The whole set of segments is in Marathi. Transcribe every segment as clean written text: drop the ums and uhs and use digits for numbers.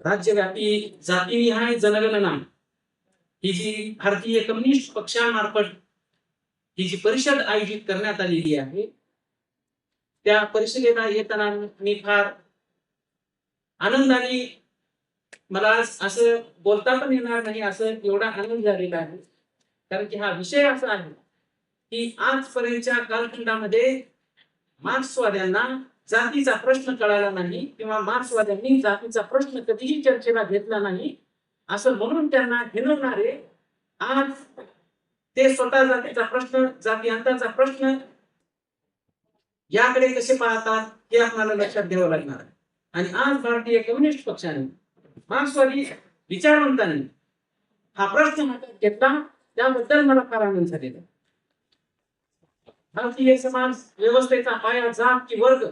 राज्यव्यापी जातीनिहाय जनगणना ही जी भारतीय कम्युनिस्ट पक्षामार्फत ही जी परिषद आयोजित करण्यात आलेली आहे, त्या परिषदेला येताना मी फार आनंदाने, मला असं बोलता पण येणार नाही, असं एवढा आनंद झालेला आहे. कारण की हा विषय असा आहे की आजपर्यंतच्या कालखंडामध्ये मार्क्सवाद्यांना जातीचा प्रश्न कळाला नाही किंवा मार्क्सवाद्यांनी जातीचा प्रश्न कधीही चर्चेला घेतला नाही, असं म्हणून त्यांना हिणवणारे आज ते स्वतः जातीचा प्रश्न, जाती अंताचा प्रश्न याकडे कसे पाहतात हे आपल्याला लक्षात घ्यावं लागणार आहे. आणि आज भारतीय कम्युनिस्ट पक्षाने, मार्क्सवादी विचारवंतांनी हा प्रश्न हातात घेतला, त्याबद्दल मला फार आनंद झालेला. भारतीय समाज व्यवस्थेचा पाया जात की वर्ग,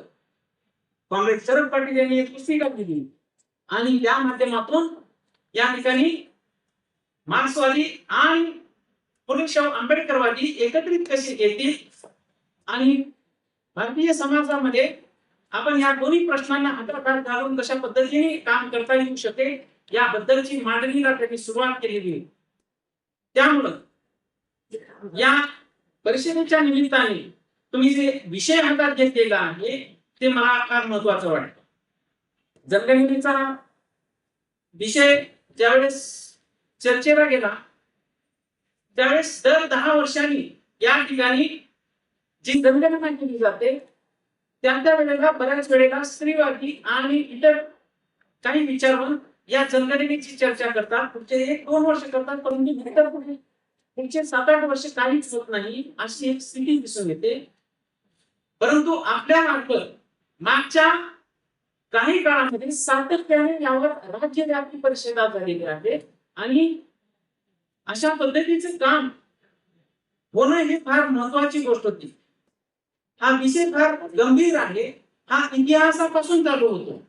कॉम्रेड शरद पाटील यांनी एक पुस्तिका दिली आणि त्या माध्यमातून या ठिकाणी मार्क्सवादी आणि फुलेशाह आंबेडकरवादी एकत्रित कसे येतील आणि भारतीय समाजामध्ये आपण या दोन्ही प्रश्नांना हाताळात घालून कशा पद्धतीने काम करता येऊ शकेल याबद्दलची मांडणीला त्यांनी सुरुवात केलेली आहे. त्यामुळं या परिषदेच्या निमित्ताने तुम्ही जे विषय हातात घेतलेला आहे ते मला फार महत्वाचं वाटतं. जनगणनेचा विषय ज्यावेळेस चर्चेला गेला त्यावेळेस दर 10 वर्षांनी या ठिकाणी जी जनगणना केली जाते त्या वेळेला बऱ्याच वेळेला स्त्रीवादी आणि इतर काही विचारवंत या जनगणनेची चर्चा करतात. पुढचे 1-2 वर्ष करतात, परंतु नंतर पुढचे 7-8 वर्ष काहीच होत नाही, अशी एक स्थिती दिसून येते. परंतु आपल्या मार्फत मागच्या काही काळामध्ये सातत्याने यावर राज्यव्यापी परिषदा झालेल्या आहेत आणि अशा पद्धतीचे काम होणं ही फार महत्वाची गोष्ट होती. हा विषय फार गंभीर आहे. हा इतिहासापासून चालू होतो.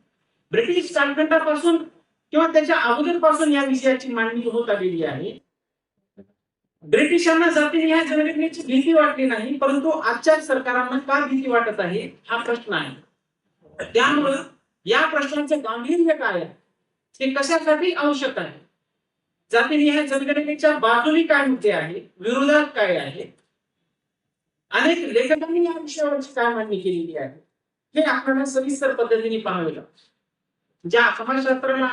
ब्रिटिश कालखंडापासून किंवा त्याच्या अगोदरपासून या विषयाची मांडणी होत आलेली आहे. ब्रिटिशांना जातीनिहाय जनगणनेची भीती वाटली नाही, परंतु आजच्या सरकारांना का भीती वाटत आहे हा प्रश्न आहे. त्यामुळं या प्रश्नाचं गांभीर्य काय आहे, ते कशासाठी आवश्यक आहे, जातीनिहाय जनगणनेच्या बाजूने काय मुद्दे आहे, विरोधात काय आहे, अनेक लेखकांनी या विषयावरची काय मांडणी केलेली आहे हे आपल्याला सविस्तर पद्धतीने पाहावे लागेल. ज्या समाजशास्त्राला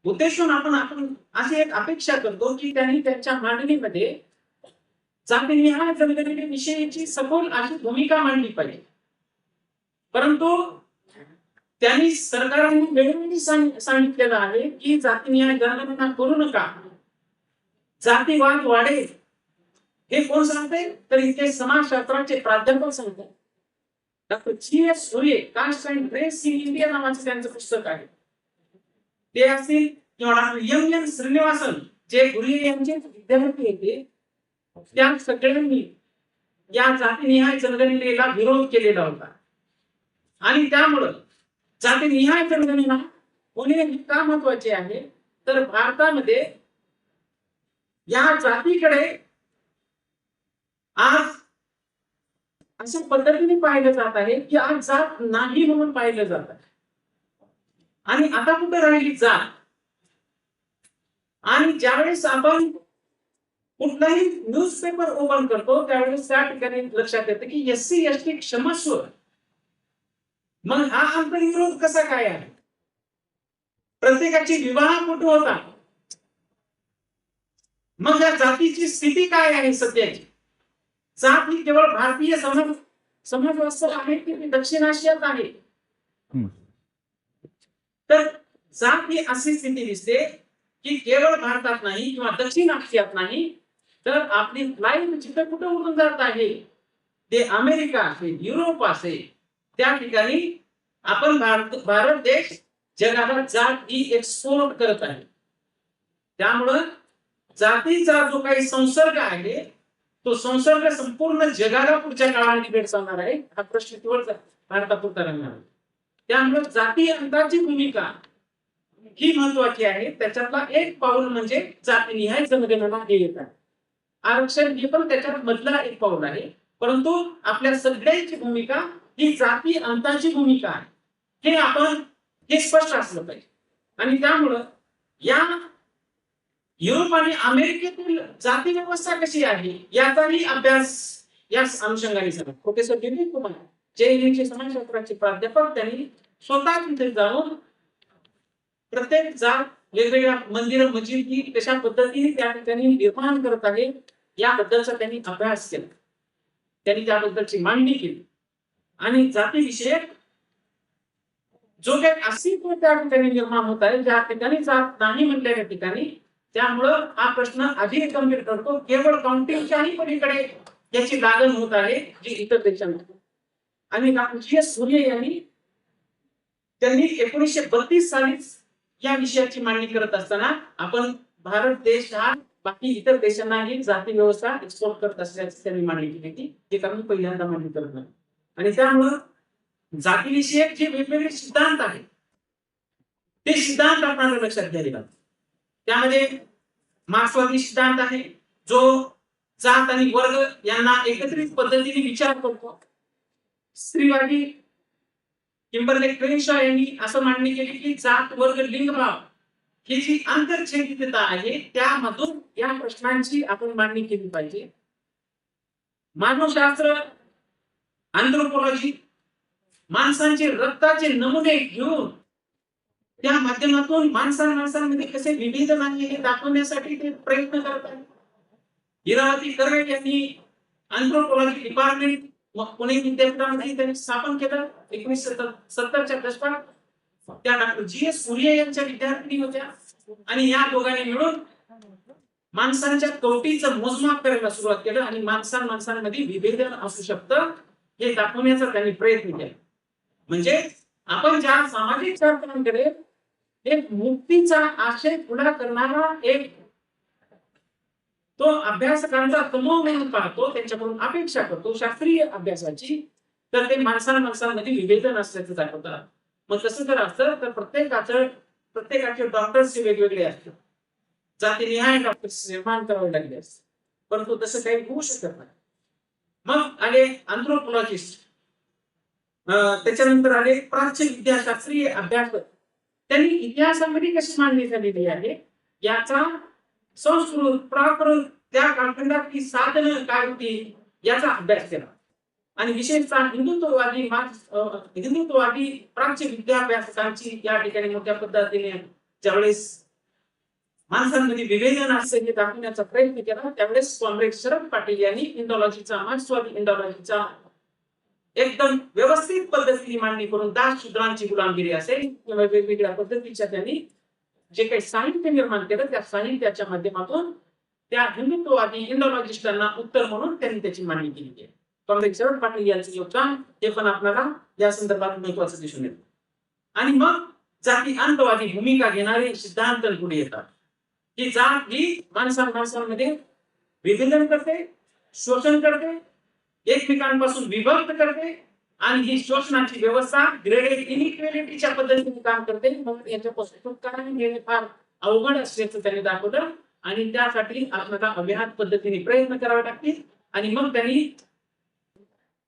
उद्देशून आपण अशी एक अपेक्षा करतो की त्यांनी त्यांच्या मांडणीमध्ये जातीनिहाय जनगणनेविषयीची सखोल अशी भूमिका मांडली पाहिजे. परंतु त्यांनी सरकारने वेळोवेळी सांगितलेलं आहे की जातीनिहाय जनगणना करू नका, जातीवाद वाढेल. हे कोण सांगते तर इथे समाजशास्त्राचे प्राध्यापक सांगतात. Doctor G S. Surye, caste and race in India नावाचं त्यांचं पुस्तक आहे. ते असतील किंवा डॉक्टर एम.एन. श्रीनिवासन जे गुरुजी यांचे विद्यार्थी होते, त्या सगळ्यांनी या जातीनिहाय जनगणनेला विरोध केलेला होता. आणि त्यामुळं जातीनिहाय जनगणना होणे हे का महत्वाचे आहे तर भारतामध्ये या जातीकडे आज अशा पद्धतीने पाहिलं जात आहे की आज जात नाही म्हणून पाहिलं जात आहे. आणि आता कुठे राहिली जात. आणि ज्यावेळेस आपण कुठलाही न्यूजपेपर ओपन करतो त्यावेळेस त्या ठिकाणी लक्षात येतं की SC/ST क्षमस्व. मग हा आंतरविरोध कसा काय आहे, प्रत्येकाची विवाह कुठे होता, मग या जातीची स्थिती काय आहे सध्याची. जात ही केवळ भारतीय समाजव्यवस्था आहे की दक्षिण आशियात आहे. तर जात ही अशी स्थिती दिसते की केवळ भारतात नाही किंवा दक्षिण आशियात नाही, तर आपली फ्लाईट जिथे कुठे उडून जात आहे ते अमेरिका असेल, युरोप असेल, त्या ठिकाणी आपण भारत देश जगाला जात ही एक्सपोर्ट करत आहे. त्यामुळं जातीचा जो काही संसर्ग आहे तो संसर्ग संपूर्ण जगाला पुढच्या काळामध्ये भेडसावणार आहे. हा प्रश्न केवळ भारतापुरता राहणार आहे. त्यामुळे जाती अंताची भूमिका ही महत्वाची आहे. त्याच्यातला एक पाऊल म्हणजे जातीनिहाय जनगणना हे येत आहे. आरक्षण हे पण त्याच्यात मधला एक पाऊल आहे, परंतु आपल्या सगळ्यांची भूमिका ही जाती अंताची भूमिका आहे. हे आपण हे स्पष्ट असलं पाहिजे. आणि त्यामुळं या युरोप आणि अमेरिकेतील जाती व्यवस्था कशी आहे याचाही अभ्यास या अनुषंगाने झाला. प्रोफेसर विनोद कुमार जे समाजशास्त्राचे प्राध्यापक त्यांनी स्वतः तिथे जाऊन प्रत्येक जात वेगवेगळ्या मंदिर मस्जिदी कशा पद्धतीने त्या ठिकाणी निर्माण करत आहे याबद्दलचा त्यांनी अभ्यास केला. त्यांनी त्याबद्दलची मांडणी केली आणि जातीविषयक जो काही अस्तित्व त्या ठिकाणी निर्माण होत आहे ज्या ठिकाणी जात नाही म्हटल्या ठिकाणी, त्यामुळं हा प्रश्न अधिक गंभीर करतो. केवळ काउंटिंगच्याही पलीकडे याची लागण होत आहे जी इतर देशांमध्ये. आणि डॉक्टर जी.एस. सूर्य यांनी त्यांनी 1932 सालीच या विषयाची मांडणी करत असताना आपण भारत देश हा बाकी इतर देशांनाही जाती व्यवस्था एक्सपोर्ट करत असल्याची त्यांनी मांडणी केली होती. ते कारण पहिल्यांदा मांडणी करत नाही. आणि त्यामुळं जातीविषयक जे वेगवेगळे सिद्धांत आहेत ते सिद्धांत आपल्याला लक्षात घ्यावे लागतात. त्यामध्ये मार्क्सवादी सिद्धांत आहे जो जात आणि वर्ग यांना एकत्रित पद्धतीने विचार करतो. स्त्रीवादी किंबर्ले क्रेनशॉ यांनी असं मांडणी केली की जात वर्ग लिंगभाव ही जी आंतरछेदितता आहे त्यामधून या प्रश्नांची आपण मांडणी केली पाहिजे. मानवशास्त्र अँथ्रोपोलॉजी माणसांचे रक्ताचे नमुने घेऊन त्या माध्यमातून माणसांमध्ये कसे विभेदन आहे हे दाखवण्यासाठी ते प्रयत्न करत आहेत. इरावती कर्वे यांनी अँथ्रोपोलॉजी डिपार्टमेंट पुणे विद्यापीठामध्ये त्यांनी स्थापन केलं 1970च्या दशकात. त्या डॉक्टर जी.एस. सूर्य यांच्या विद्यार्थिनी होत्या आणि या दोघांनी मिळून माणसांच्या कवटीचं मोजमाप करायला सुरुवात केलं आणि माणसांमध्ये विभेदन असू शकतं हे दाखवण्याचा त्यांनी प्रयत्न केला. म्हणजे आपण ज्या सामाजिक चळवळीकडे एक मुक्तीचा आशय पुढा करणारा एक तो अभ्यासकांचा समूह म्हणून पाहतो, त्यांच्याकडून अपेक्षा करतो शास्त्रीय अभ्यासाची, तर ते माणसांमध्ये विभेदन असल्याचं दाखवतात. मग तसं जर असतं तर प्रत्येकाचे डॉक्टर्स वेगवेगळे असतात, जातीनिहाय डॉक्टर्स निर्माण करावे लागले असते, परंतु तसं काही होऊ शकत नाही. मग आले अँथ्रोपोलॉजिस्ट, त्याच्यानंतर आले प्राच्य विद्याशास्त्रीय अभ्यासक. त्यांनी इतिहासामध्ये कशी मांडणी झालेली आहे याचा संस्कृत प्राकृत त्या कालखंडातली साधनं काय होती याचा अभ्यास केला. आणि विशेषतः हिंदुत्ववादी प्राच्य विद्याभ्यासकांची या ठिकाणी मोठ्या पद्धतीने ज्यावेळेस माणसांमध्ये विभेदन असते हे दाखवण्याचा प्रयत्न केला त्यावेळेस कॉम्रेड शरद पाटील यांनी इंडॉलॉजीचा मार्क्सवादी इंडॉलॉजीचा एकदम व्यवस्थित पद्धतीने मांडणी करून दास शूद्रांची गुलामगिरी असेल किंवा वेगवेगळ्या पद्धतीच्या त्यांनी जे काही साहित्य निर्माण केलं त्या साहित्याच्या माध्यमातून त्या हिंदुत्ववादी इंडॉलॉजिस्टांना उत्तर म्हणून त्यांनी त्याची मांडणी केली आहे. कॉम्रेड शरद पाटील यांचं योगदान हे पण आपल्याला या संदर्भात महत्वाचं दिसून येतं. आणि मग जाती अंतवादी भूमिका घेणारे सिद्धांत पुढे येतात की जात ही माणसांमध्ये विभेदन करते, शोषण करते, एकमेकांपासून विभक्त करते आणि ही शोषणाची व्यवस्था ग्रेडेड इनइक्वालिटीच्या पद्धतीने काम करते. म्हणून याच्यापासून सुटका घेणे फार अवघड असल्याचं त्यांनी दाखवलं आणि त्यासाठी आपल्याला अव्याहत पद्धतीने प्रयत्न करावे लागतील. आणि मग त्यांनी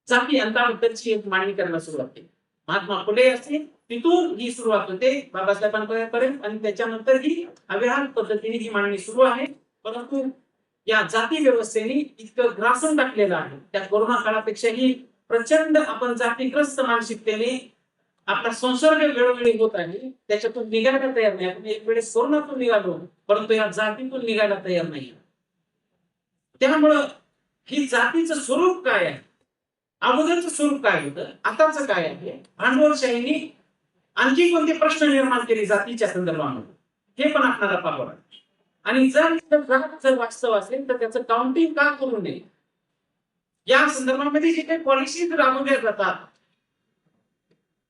जाती अंताबद्दलची एक मांडणी करायला सुरुवात केली. महात्मा फुले असतील तिथून ही सुरुवात होते बाबासाहेबांपर्यंत आणि त्याच्यानंतर ही अव्याहत पद्धतीने ही मांडणी सुरू आहे. परंतु या जाती व्यवस्थेने इतकं ग्रासन टाकलेलं आहे त्या कोरोना काळापेक्षाही प्रचंड आपण जातीग्रस्त मानसिकतेने आपला संसर्ग वेळोवेळी होत आहे त्याच्यातून निघायला तयार नाही. आपण एक वेळेस कोरोनातून निघालो परंतु या जातीतून निघायला तयार नाही. त्यामुळं ही जातीचं स्वरूप काय आहे, अगोदरचं स्वरूप काय होतं, आताचं काय आहे, भांडवलशाहीने आणखी कोणते प्रश्न निर्माण केले जातीच्या संदर्भामध्ये हे पण आपल्याला पाहावं लागेल. आणि जर वास्तव असेल तर त्याचं काउंटिंग का करू नये या संदर्भामध्ये जे काही पॉलिसीज राबवल्या जातात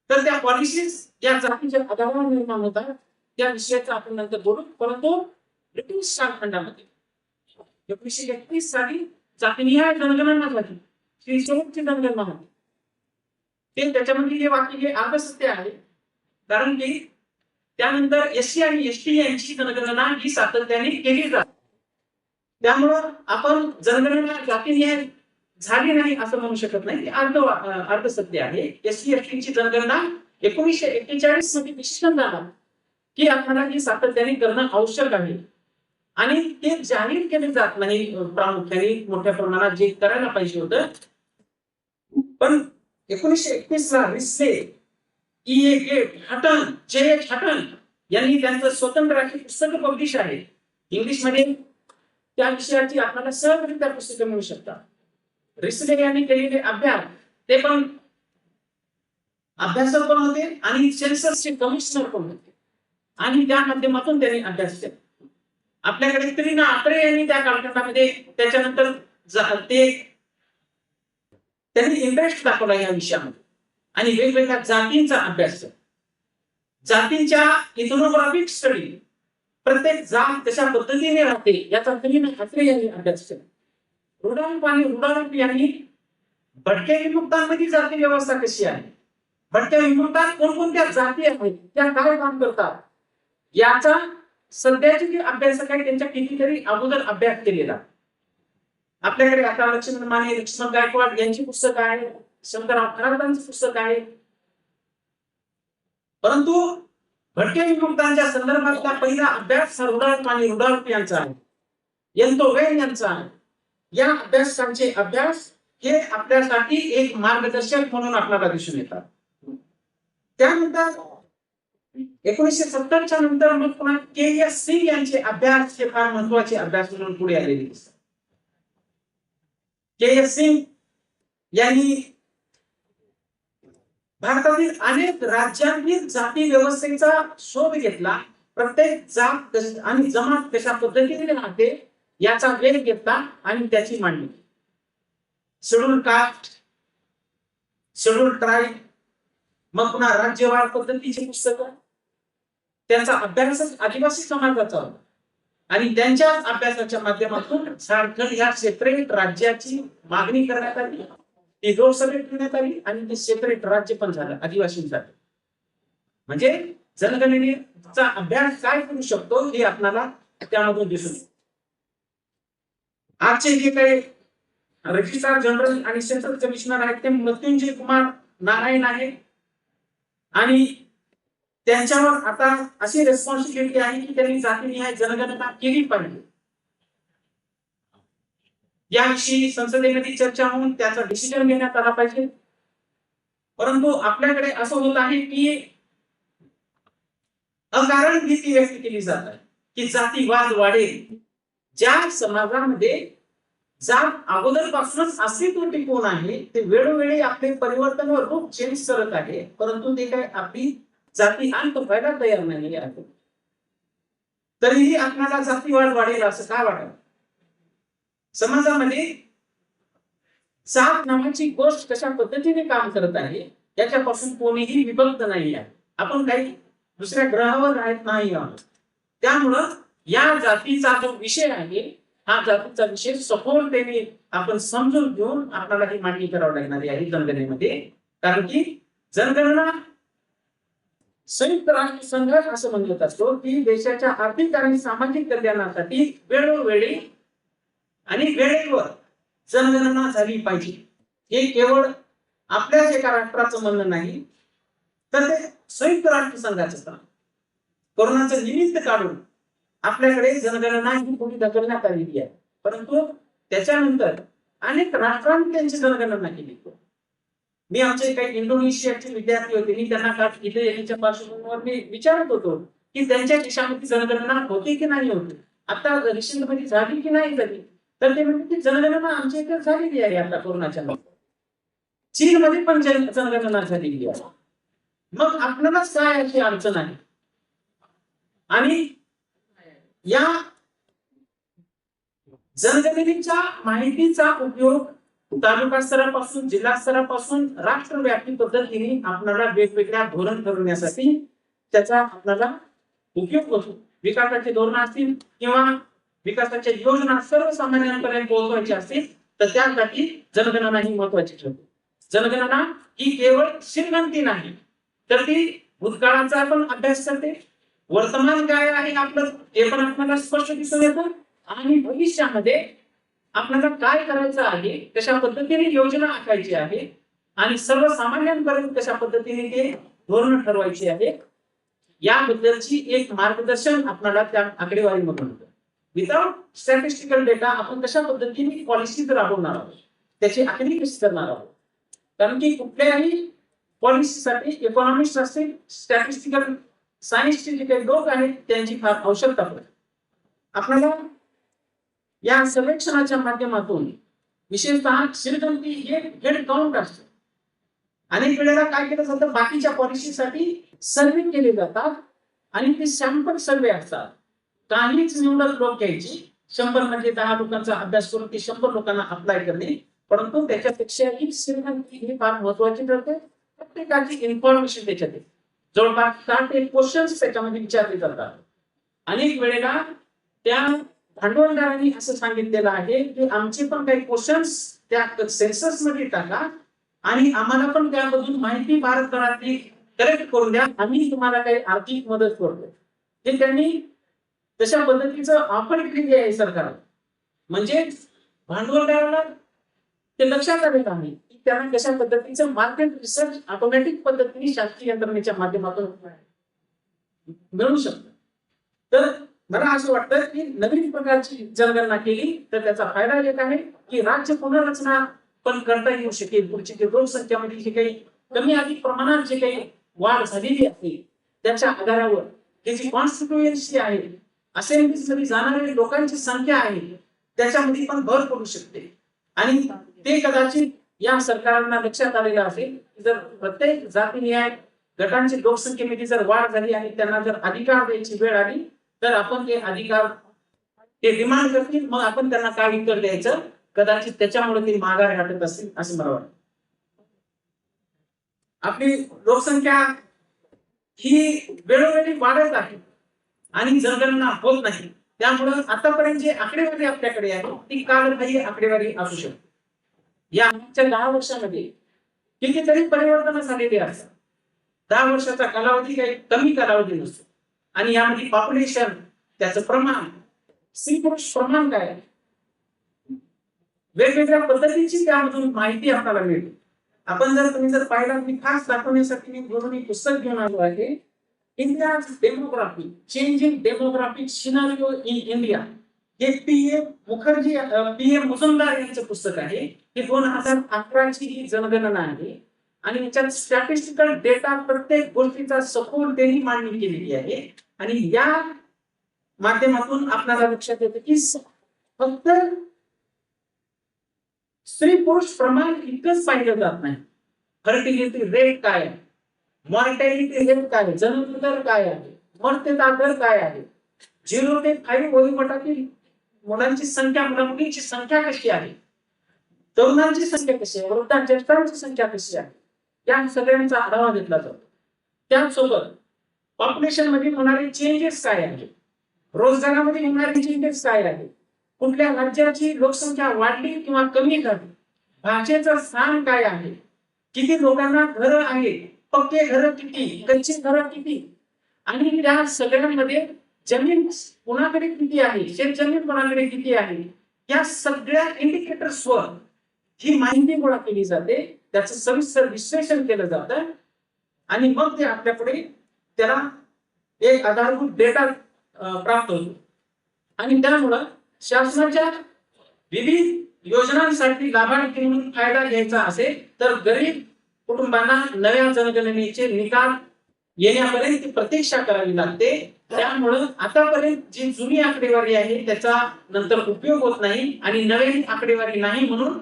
तर त्या पॉलिसीज या जातीच्या आधारावर निर्माण होतात त्या विषयाचा आपण नंतर बोलू. परंतु ब्रिटिश कालखंडामध्ये 1931 साली जातीनिहाय जनगणना झाली, श्री स्वरूपची जनगणना होती. ते त्याच्यामध्ये हे वाक्य हे आदसत्य आहे कारण की त्यानंतर एससी आणि एसटी यांची जनगणना ही सातत्याने केली जाते. त्यामुळं आपण जनगणना जातीनिहाय झाली नाही असं म्हणू शकत नाही. अर्ध सत्य आहे. एससी एसटीची जनगणना 1941 मध्ये डिसिजन झाला की आपल्याला हे सातत्याने करणं आवश्यक आहे आणि ते जाहीर केले जात नाही प्रामुख्याने मोठ्या प्रमाणात जे करायला पाहिजे होतं. पण 1931 ला रिसले, E.A. गेट, हटन, J.H. हटन यांनी त्यांचं स्वतंत्र अशी पुस्तकं पब्लिश आहे इंग्लिश मध्ये. त्या विषयाची आपल्याला सहजरित्या पुस्तकं मिळू शकतात. रिसले यांनी केलेले अभ्यास ते पण अभ्यासक पण होते आणि सेन्ससचे कमिशनर पण होते आणि त्या माध्यमातून त्यांनी अभ्यास केला. आपल्याकडे त्रिना आत्रे यांनी त्या कालखंडामध्ये त्याच्यानंतर त्यांनी इंटरेस्ट दाखवला या विषयामध्ये आणि वेगवेगळ्या जातींचा अभ्यास केला. जातींच्या इथनोग्राफिक स्टडी, प्रत्येक जात कशा पद्धतीने राहते याचा त्रिना आत्रे यांनी अभ्यास केला. रुडॉल्फ आणि रुडॉल्फ यांनी भटक्या विमुक्तांमध्ये जाती व्यवस्था कशी आहे, भटक्या विमुक्तांत कोणकोणत्या जाती आहेत, त्या काय काम करतात याचा सध्याचे जे अभ्यासक आहेत त्यांच्या कितीतरी अगोदर अभ्यास केलेला. आपल्याकडे आता लक्ष्मण माने, लक्ष्मण गायकवाड यांची पुस्तकं आहे, शंकरराव खरातांची पुस्तक आहे. परंतु भटक्या विमुक्तांच्या संदर्भातला पहिला अभ्यास रुडॉल्फ आणि रुडॉल्फ यांचा आहे, येन्तो वेन यांचा आहे. या अभ्यासांचे अभ्यास हे आपल्यासाठी एक मार्गदर्शक म्हणून आपल्याला दिसून येतात. त्यानंतर 1970च्या नंतर मग पुन्हा के.एस. सिंग यांचे अभ्यास हे फार महत्वाचे अभ्यास म्हणून पुढे आलेले दिसतात. के.एस. सिंग यांनी भारतातील अनेक राज्यांतील जाती व्यवस्थेचा शोध घेतला. प्रत्येक जात आणि जमात कशा पद्धतीने राहते याचा वेध घेतला आणि त्याची मांडणी. शेड्यूल कास्ट, शेड्यूल ट्राईब, मग पुन्हा राज्यवार पद्धतीची पुस्तकं, त्यांचा अभ्यासच आदिवासी समाजाचा होता आणि त्यांच्या अभ्यासाच्या माध्यमातून झारखंड या सेपरेट राज्याची मागणी करण्यात आली, ती लोकसभेत ठेवण्यात आली आणि ते सेपरेट राज्य पण झालं आदिवासींसाठी. म्हणजे जनगणनेचा अभ्यास काय करू शकतो हे आपल्याला त्यामधून दिसून येते. आजचे जे काही रजिस्ट्रार जनरल आणि सेंट्रल कमिशनर आहेत ते मृत्युंजय कुमार नारायण आहे आणि त्यांच्यावर आता अशी रेस्पॉन्सिबिलिटी आहे की त्यांनी जातीनिहाय जनगणना केली पाहिजे. याविषयी संसदेमध्ये चर्चा होऊन त्याचा डिसिजन घेण्यात आला पाहिजे. परंतु आपल्याकडे असं होत आहे की अकारण भीती व्यक्त केली जात आहे की जातीवाद वाढेल. ज्या समाजामध्ये जात अगोदरपासूनच अस्तित्व टिकून आहे ते वेळोवेळी आपले परिवर्तन व रूप चेंज करत आहे, परंतु ते काय आपली जाती अंत व्हायला तयार नाही आहे. तरीही आपल्याला जातीवाद वाढेल असं काय वाटत? समाजामध्ये जात नावाची गोष्ट कशा पद्धतीने काम करत आहे याच्यापासून कोणीही विभक्त नाही आहे. आपण काही दुसऱ्या ग्रहावर राहत नाही आहोत. त्यामुळं या जातीचा जो विषय आहे हा जातीचा विषय सखोलतेने आपण समजून घेऊन आपल्याला ही मांडणी करावी लागणार आहे जनगणनेमध्ये. कारण की जनगणना संयुक्त राष्ट्र संघ असं म्हणत असतो की देशाच्या आर्थिक आणि सामाजिक कल्याणासाठी वेळोवेळी आणि वेळेवर जनगणना झाली पाहिजे. हे केवळ आपल्याच एका राष्ट्राचं म्हणणं नाही तर ते संयुक्त राष्ट्र संघाचं काम. कोरोनाचं निमित्त काढून आपल्याकडे जनगणना ही कोणी ढकलण्यात आलेली आहे, परंतु त्याच्यानंतर अनेक राष्ट्रांनी त्यांची जनगणना केली. मी आमचे काही इंडोनेशियाचे विद्यार्थी होते, मी त्यांना इथे येण्याच्या पार्श्वभूमीवर मी विचारत होतो की त्यांच्या देशामध्ये जनगणना होती की नाही होती, आता रिसेंटमध्ये झाली की नाही झाली. तर ते म्हणते की जनगणना आमच्या इथे झालेली आहे आता कोरोनाच्या नंतर. चीनमध्ये पण जनगणना झालेली आहे. मग आपल्यालाच काय अशी अडचण आहे? आणि या जनगणनेच्या माहितीचा उपयोग तालुका स्तरापासून जिल्हा स्तरापासून राष्ट्रव्यापी पद्धतीने आपल्याला वेगवेगळ्या धोरण ठरवण्यासाठी त्याचा आपल्याला उपयोग होतो. विकासाचे धोरण असतील किंवा विकासाच्या योजना सर्वसामान्यांपर्यंत पोहोचवायची असतील तर त्यासाठी जनगणना ही महत्वाची ठरते. जनगणना ही केवळ शिरगणती नाही तर ती भूतकाळाचा पण अभ्यास करते, वर्तमान काय आहे आपलं ते पण आपल्याला स्पष्ट दिसून येतं आणि भविष्यामध्ये आपल्याला काय करायचं आहे, कशा पद्धतीने योजना आखायची आहे आणि सर्वसामान्यांपर्यंत कशा पद्धतीने ते धोरण ठरवायचे आहे याबद्दलची एक मार्गदर्शन आपल्याला त्या आकडेवारीमधून होतं. विदाउट स्टॅटिस्टिकल डेटा आपण कशा पद्धतीने पॉलिसी राबवणार आहोत, त्याची आखणी कशी करणार आहोत. कारण की कुठल्याही पॉलिसीसाठी इकॉनॉमिस्ट असतील, स्टॅटिस्टिकल सायन्सचे जे काही लोक आहेत त्यांची फार आवश्यकता पडते. आपल्याला या सर्वेक्षणाच्या माध्यमातून विशेषतः श्रीगंती हे हेड काउंट असतं. अनेक वेळेला काय केलं जातं, बाकीच्या पॉलिसीसाठी सर्वे केले जातात आणि ते सॅम्पल सर्वे असतात. काहीच निवडक लोक घ्यायची, 100 म्हणजे 10 लोकांचा अभ्यास करून ते 100 लोकांना अप्लाय करणे. परंतु त्याच्यापेक्षाही श्रीगंती ही फार महत्वाची ठरते. प्रत्येकाची इन्फॉर्मेशन त्याच्यात आहे. जवळपास 60 क्वेश्चन्स त्याच्यामध्ये विचारले जातात. अनेक वेळेला त्या भांडवलदारांनी असं सांगितलेलं आहे की आमचे पण काही क्वेश्चन्स त्या सेन्सस मध्ये टाका आणि आम्हाला पण त्यामधून माहिती भारतभरातली कलेक्ट करून द्या, आम्ही तुम्हाला काही आर्थिक मदत करतो. हे त्यांनी तशा पद्धतीचं ऑफर केली आहे सरकार. म्हणजे भांडवलदाराला ते लक्षात आलेलं आहे की त्यांना कशा पद्धतीचं मार्केट रिसर्च ऑटोमॅटिक पद्धतीने शासकीय यंत्रणेच्या माध्यमातून मिळू शकतं. तर मला असं वाटतं की नवीन प्रकारची जनगणना केली तर त्याचा फायदा एक आहे की राज्य पुनर्रचना पण करता येऊ शकेल. पुढची लोकसंख्यामध्ये जे काही कमी अधिक प्रमाणात जे काही वाढ झालेली आहे त्याच्या आधारावर त्याची कॉन्स्टिट्युएन्सी आहे, असेंब्लीज मध्ये जाणाऱ्या लोकांची संख्या आहे, त्याच्यामध्ये पण भर पडू शकते. आणि ते कदाचित या सरकारला लक्षात आलेलं असेल की जर प्रत्येक जातीनिहाय गटांची लोकसंख्येमध्ये जर वाढ झाली आणि त्यांना जर अधिकार द्यायची वेळ आली तर आपण ते अधिकार ते डिमांड करतील, मग आपण त्यांना काय उत्तर द्यायचं, कदाचित त्याच्यामुळे ते माघार हटत असतील असं मला वाटतं. आपली लोकसंख्या ही वेळोवेळी वाढत आहे आणि जनगणना होत नाही. त्यामुळे आतापर्यंत जे आकडेवारी आपल्याकडे आहे ती कालबाह्य आकडेवारी असू शकते. या मागच्या 10 वर्षामध्ये कितीतरी परिवर्तन झालेली असतात. 10 वर्षाचा कालावधी काही कमी कालावधी नसतो. आणि यामध्ये पॉप्युलेशन, त्याचं प्रमाण, स्त्री पुरुष प्रमाण काय आहे, वेगवेगळ्या पद्धतीची त्यामधून माहिती आपल्याला मिळते. आपण जर तुम्ही जर पाहिला, मी खास दाखवण्यासाठी मी म्हणून एक पुस्तक घेऊन आलो आहे, India demography, changing demographic scenario in India. हे पीएम मुजुमदार यांचं पुस्तक आहे. हे 2011 ची ही जनगणना आहे आणि याच्यात स्टॅटिस्टिकल डेटा प्रत्येक गोष्टीचा सखोल त्यांनी मांडणी केलेली आहे. आणि या माध्यमातून आपल्याला लक्षात येतं की फक्त स्त्री पुरुष प्रमाण इतकंच पाहिलं जात नाही. फर्टिलिटी रेट काय आहे, मॉर्टॅलिटी रेट काय आहे, जन्म दर काय आहे, मृत्यू दर काय आहे, 0 ते 5 वयोगटातील मुलांची संख्या, मुलींची संख्या कशी आहे, तरुणांची संख्या कशी आहे, वृद्धांची संख्या कशी आहे, या सगळ्यांचा आढावा घेतला जातो. त्याचसोबत पॉप्युलेशन मध्ये होणारे चेंजेस काय आहेत, रोजगारामध्ये होणारे चेंजेस काय आहेत, कुठल्या राज्याची लोकसंख्या वाढली किंवा कमी झाली, भाषेचं स्थान काय आहे, किती लोकांना घरं आहेत, पक्के घरं किती, कच्ची घरं किती, आणि त्या सगळ्यांमध्ये जमीन कोणाकडे किती आहे, शेतजमीन कोणाकडे किती आहे, या सगळ्या इंडिकेटर्सवर ही माहिती गोळा केली जाते. त्याचं सविस्तर विश्लेषण केलं जातं आणि मग ते आपल्याकडे त्याला एक आधारभूत डेटा प्राप्त होतो. आणि त्यामुळं शासनाच्या विविध योजनांसाठी लाभार्थी म्हणून फायदा घ्यायचा असेल तर गरीब कुटुंबांना नव्या जनगणनेचे निकाल येण्यापर्यंत प्रतीक्षा करावी लागते. त्यामुळं आतापर्यंत जी जुनी आकडेवारी आहे त्याचा नंतर उपयोग होत नाही आणि नवीन आकडेवारी नाही म्हणून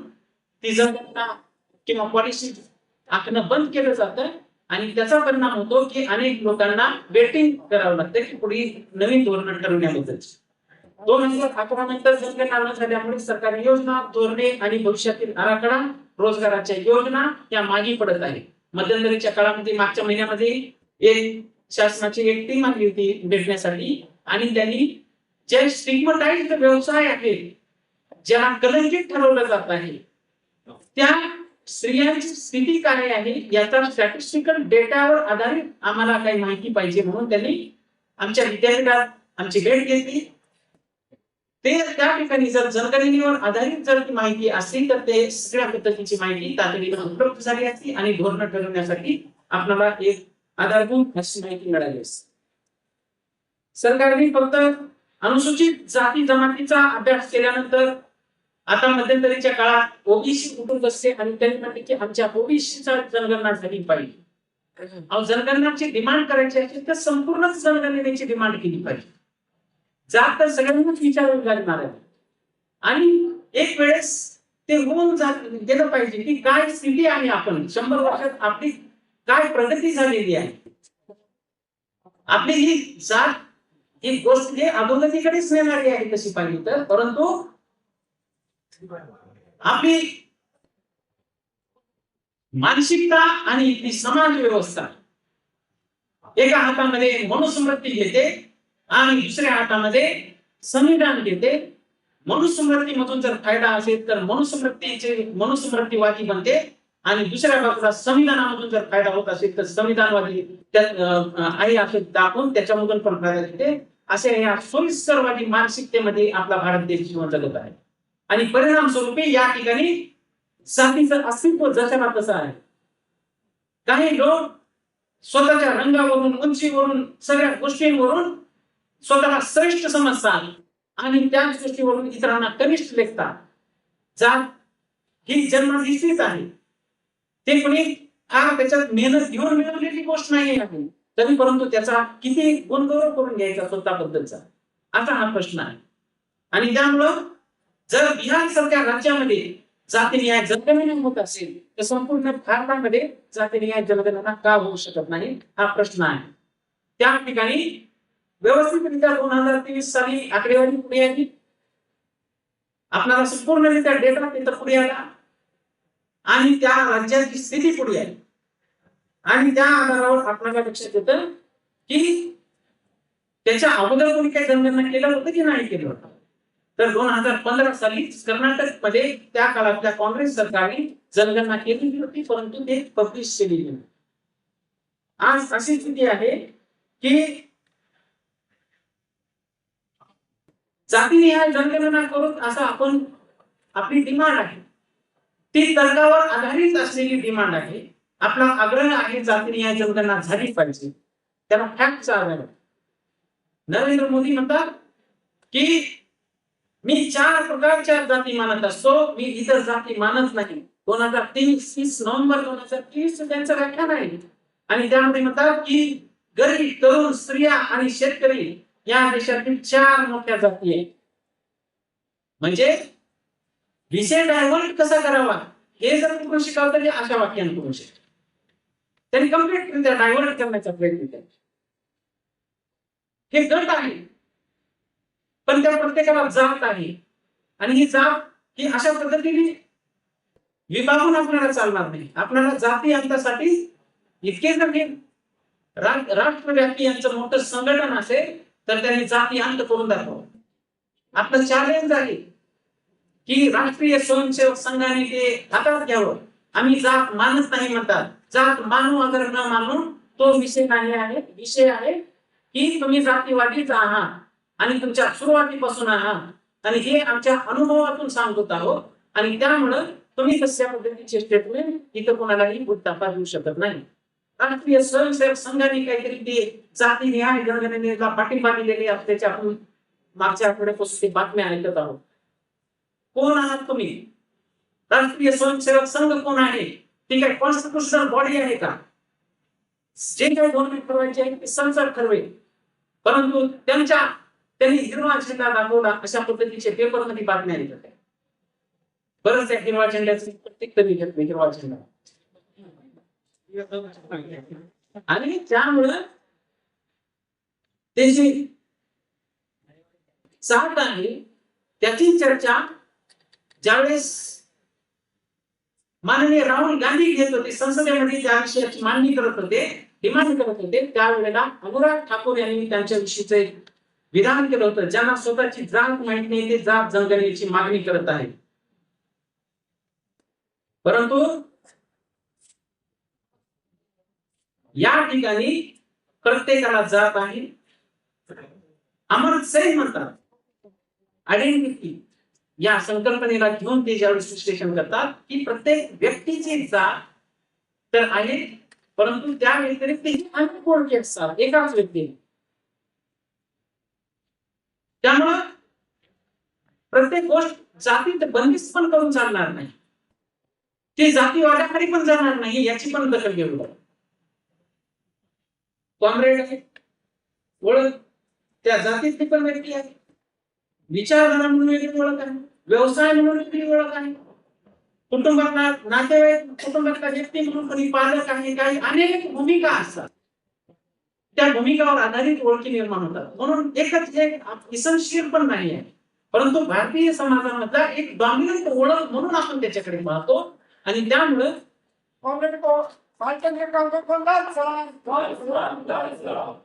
ती जनगणना किंवा पॉलिसी आखणं बंद केलं जातं आणि त्याचा परिणाम होतो की अनेक लोकांना वेटिंग करावं लागतं की पुढे नवीन धोरण ठरवण्याबद्दल. 2011 नंतर जनगणना न झाल्यामुळे सरकारी योजना, धोरणे आणि भविष्यातील आराखडा, रोजगाराच्या योजना या मागे पडत आहे. मध्यंतरीच्या काळामध्ये मागच्या महिन्यामध्ये एक शासनाची एक टीम आली होती भेटण्यासाठी आणि त्यांनी जे स्टिग्मटाइज्ड व्यवसाय आहेत, ज्याला कलंकित ठरवलं जात आहे, त्या स्त्रियांची स्थिती काय आहे याचा स्टॅटिस्टिकल डेटावर आधारित आम्हाला काही माहिती पाहिजे म्हणून त्यांनी आमच्या विद्यापीठात आमची भेट घेतली. ते त्या ठिकाणी जर जनगणनेवर आधारित जर ती माहिती असतील तर ते सगळ्या पद्धतीची माहिती तातडीने उपलब्ध झाली असती आणि धोरण ठरवण्यासाठी आपल्याला एक आधारभूत अशी माहिती मिळाली असते. सरकारने फक्त अनुसूचित जाती जमातीचा अभ्यास केल्यानंतर आता मध्यंतरीच्या काळात ओबीसी कुटुंब असते आणि त्यांनी म्हटले की आमच्या ओबीसीचा जनगणना झाली पाहिजे. जनगणनाची डिमांड करायची असेल तर संपूर्णच जनगणनेची डिमांड केली पाहिजे. जात तर सगळ्यांनाच विचारून लागणार आहे आणि एक वेळेस ते होऊन गेलं पाहिजे की काय स्थिती आहे, आपण 100 वर्षात आपली काय प्रगती झालेली आहे. आपली ही जात ही गोष्ट ही अधोगतीकडेच नेणारी आहे तशी पाहिली तर, परंतु आपली मानसिकता आणि ती समाज व्यवस्था एका हातामध्ये मनुस्मृती घेते आणि दुसऱ्या हातामध्ये संविधान घेते. मनुस्मृतीमधून जर फायदा असेल तर मनुस्मृतीवादी बनते आणि दुसऱ्या बाजूला संविधानामधून जर फायदा होत असेल तर संविधानवादी आहे असे दाखवून त्याच्यामधून पण फायदा घेते. असे या सोयीस्करवादी मानसिकतेमध्ये आपला भारत देश जीवन जगत आहे आणि परिणाम स्वरूपी या ठिकाणी जातीचं अस्तित्व जशाला तसं आहे. काही लोक स्वतःच्या रंगावरून, उंचीवरून, सगळ्या गोष्टींवरून स्वतःला श्रेष्ठ समजतात आणि त्याच गोष्टीवरून इतरांना कनिष्ठ लेखतात. जात ही जन्मसिद्धीच आहे, ते कोणी त्याच्यात मेहनत घेऊन मिळवलेली गोष्ट नाही आहे, तरी परंतु त्याचा किती गुणगौरव करून घ्यायचा स्वतःबद्दलचा, असा हा प्रश्न आहे. आणि त्यामुळं जर बिहार सारख्या राज्यामध्ये जातीनिहाय जनगणना होत असेल तर संपूर्ण भारतामध्ये जातीनिहाय जनगणना का होऊ शकत नाही, हा प्रश्न आहे. त्या ठिकाणी व्यवस्थितरित्या 2023 साली आकडेवारी पुढे आली, आपल्याला संपूर्णरित्या डेटा तिथं पुढे आला आणि त्या राज्याची स्थिती पुढे आली आणि त्या आधारावर आपल्याला लक्षात येतं की त्याच्या अगोदर कोणी काही जनगणना केलं होतं की नाही केलं होतं. तर 2015 साली कर्नाटक मध्ये त्या काळातल्या काँग्रेस सरकारने जनगणना केलेली होती, परंतु ते पब्लिश केलेली नाही. आज अशी स्थिती आहे की जातीनिहाय जनगणना करून असं आपण आपली डिमांड आहे, ती तर्कावर आधारित असलेली डिमांड आहे. आपला आग्रह आहे जातीनिहाय जनगणना झाली पाहिजे, त्याला फॅक्टचा आधार आहे. नरेंद्र मोदी म्हणतात की मी 4 प्रकारच्या जाती मानत असतो, मी इतर जाती मानत नाही. 2023 नोव्हेंबर 2023 त्यांचं व्याख्यान आहे आणि त्यामध्ये म्हणतात की गरीब, तरुण, स्त्रिया आणि शेतकरी या देशातील 4 मोठ्या जाती आहेत. म्हणजे विषय डायव्हर्ट कसा करावा हे जर कोण शिकवतं ते अशा वाक्यानं करू शकतो. त्यांनी कम्प्लीट डायव्हर्ट करण्याचा प्रयत्न केला. हे गट आहे पण त्या प्रत्येकाला जात आहे आणि ही जात ही अशा पद्धतीने विभागून आपल्याला चालणार नाही. आपल्याला जाती अंतासाठी इतके जर राष्ट्रव्यापी यांचं मोठं संघटन असेल तर त्यांनी जाती अंत करून दाखवा. आपलं चॅलेंज आहे की राष्ट्रीय स्वयंसेवक संघाने ते हातात घ्यावं. आम्ही जात मानत नाही म्हणतात, जात मानू अगर न मानू तो विषय नाही आहे. विषय आहे की तुम्ही जातीवादीच आहात आणि तुमच्या सुरुवातीपासून आहात आणि हे आमच्या अनुभवातून सांगत आहोत आणि त्यामुळं तुम्ही तशा पद्धतीचे स्टेटमेंट इथं कोणालाही बुद्धापा देऊ शकत नाही. राष्ट्रीय स्वयंसेवक संघाने काहीतरी ते जातीनिहाय जनगणनेला पाठिंबा दिलेली असल्याचे आपण मागच्या आठवड्यापासून ते बातम्या ऐकत आहोत. कोण आहात तुम्ही? राष्ट्रीय स्वयंसेवक संघ कोण आहे? ती काय कॉन्स्टिट्यूशनल बॉडी आहे का? जे काही गव्हर्नमेंट ठरवायचे आहे ते संसद ठरवेल, परंतु त्यांनी हिरवा झेंडा दाखवला अशा पद्धतीचे पेपरमध्ये बातम्या येतात. बरंच त्या हिरवा झेंड्याचं प्रत्येक तरी घेतलं हिरवा झेंडा आणि त्यामुळं त्याची चाट आहे त्याची चर्चा ज्यावेळेस माननीय राहुल गांधी घेत होते संसदेमध्ये त्या विषयाची मांडणी करत होते, डिमांड करत होते, त्यावेळेला अनुराग ठाकूर यांनी त्यांच्याविषयीचं एक विधान केलं होतं, ज्यांना स्वतःची जात माहित नाही ते जात जनगणनेची मागणी करत आहे. परंतु या ठिकाणी प्रत्येकाला जात आहे. अमर सैन म्हणतात आयडेंटिटी या संकल्पनेला घेऊन ते ज्यावेळेस विश्लेषण करतात की प्रत्येक व्यक्तीची जात तर आहे, परंतु त्या व्यतिरिक्त अनेक ओळखी असतात एकाच व्यक्ती. त्यामुळं प्रत्येक गोष्ट जातीत बंदिस्त पण करून चालणार नाही, ते जातीवादाकडे पण जाणार नाही, याची पण दखल घेऊ. कॉम्रेड ओळख त्या जातीतली पण व्यक्ती आहे, विचारधारा म्हणून वेगळी ओळख आहे, व्यवसाय म्हणून वेगळी ओळख आहे, कुटुंबातला नातेवाईक, कुटुंबातला व्यक्ती म्हणून कोणी पालक आहे, काही अनेक भूमिका असतात. त्या भूमिकावर आधारित ओळखी निर्माण होतात. म्हणून एकच एक इसेन्शियल पण नाही आहे, परंतु भारतीय समाजामधला एक डॉमिनंट ओळख म्हणून आपण त्याच्याकडे पाहतो. आणि त्यामुळे भालचंद्र गांगू को लाल सलाम,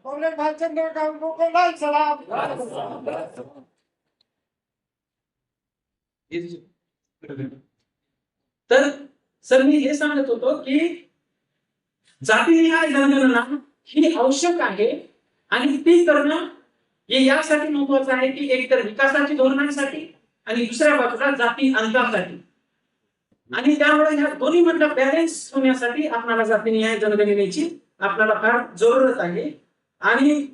कॉम्रेड भालचंद्र गांगू को लाल सलाम. तर सर मी हे सांगत होतो की जातीनिहाय जनगणना ही आवश्यक आहे आणि ती करणं हे यासाठी महत्वाचं आहे की एकतर विकासाच्या धोरणांसाठी आणि दुसऱ्या बाजूला जाती अंतासाठी. आणि त्यामुळे ह्या दोन्ही मधला बॅलन्स होण्यासाठी आपल्याला जातीनिहाय जनगणनेची आपल्याला फार जरूरत आहे. आणि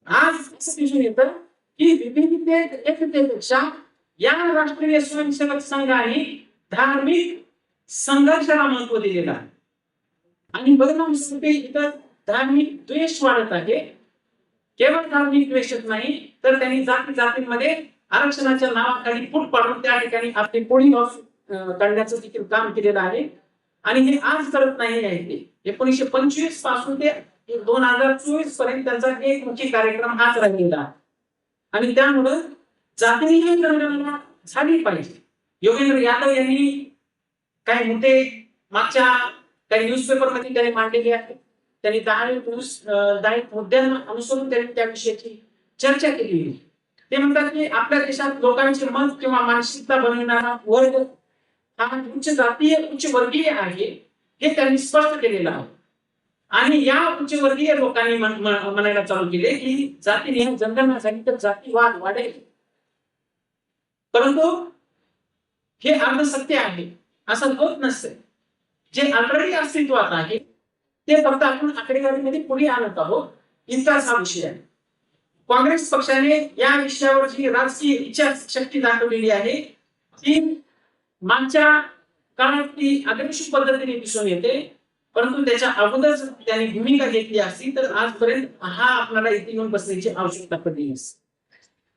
आज असं दिसून येतं की विविधतेत एकतेपेक्षा या राष्ट्रीय स्वयंसेवक संघाने धार्मिक संघर्षाला महत्व दिलेलं आहे आणि परिणाम स्वरूपी इतर धार्मिक द्वेष वाढत आहे. केवळ धार्मिक द्वेषच नाही तर त्यांनी जाती जातींमध्ये आरक्षणाच्या नावाखाली फूट पाडून त्या ठिकाणी आपली पोळी काढण्याचं देखील काम केलेलं आहे. आणि हे आज करत नाही आहे, ते 1925 पासून ते 2024 पर्यंत त्यांचा एकमुखी कार्यक्रम हाच राहिलेला आहे. आणि त्यामुळं जातीनिहाय जनगणना झाली पाहिजे. योगेंद्र यादव यांनी काही मुद्दे मागच्या काही न्यूजपेपर मध्ये त्यांनी मांडलेले आहेत. त्यांनी 10 मुद्द्यांना अनुसरून त्यांनी त्या विषयाची चर्चा केली. ते म्हणतात की आपल्या देशात लोकांचे मत किंवा मानसिकता बनविणारा वर्ग हा उच्च जातीय उच्च वर्गीय आहे, हे त्यांनी स्पष्ट केलेलं आहे. आणि या उच्च वर्गीय लोकांनी म्हणायला चालू केले की जातीनिहाय जनगणना झाली तर जातीवाद वाढेल. परंतु हे अर्ध सत्य आहे, असं होत नसते. जे ऑलरेडी अस्तित्वात आहे ते फक्त आपण आकडेवारीमध्ये पुढे आणत आहोत, इतकाच हा विषय आहे. काँग्रेस पक्षाने या विषयावर जी राजकीय इच्छाशक्ती दाखवलेली आहे ती मागच्या काळात ती अग्रेसिव्ह पद्धतीने दिसून येते. परंतु त्याच्या अगोदर त्यांनी भूमिका घेतली असती तर आजपर्यंत हा आपल्याला इथे येऊन बसण्याची आवश्यकता पडली नसती.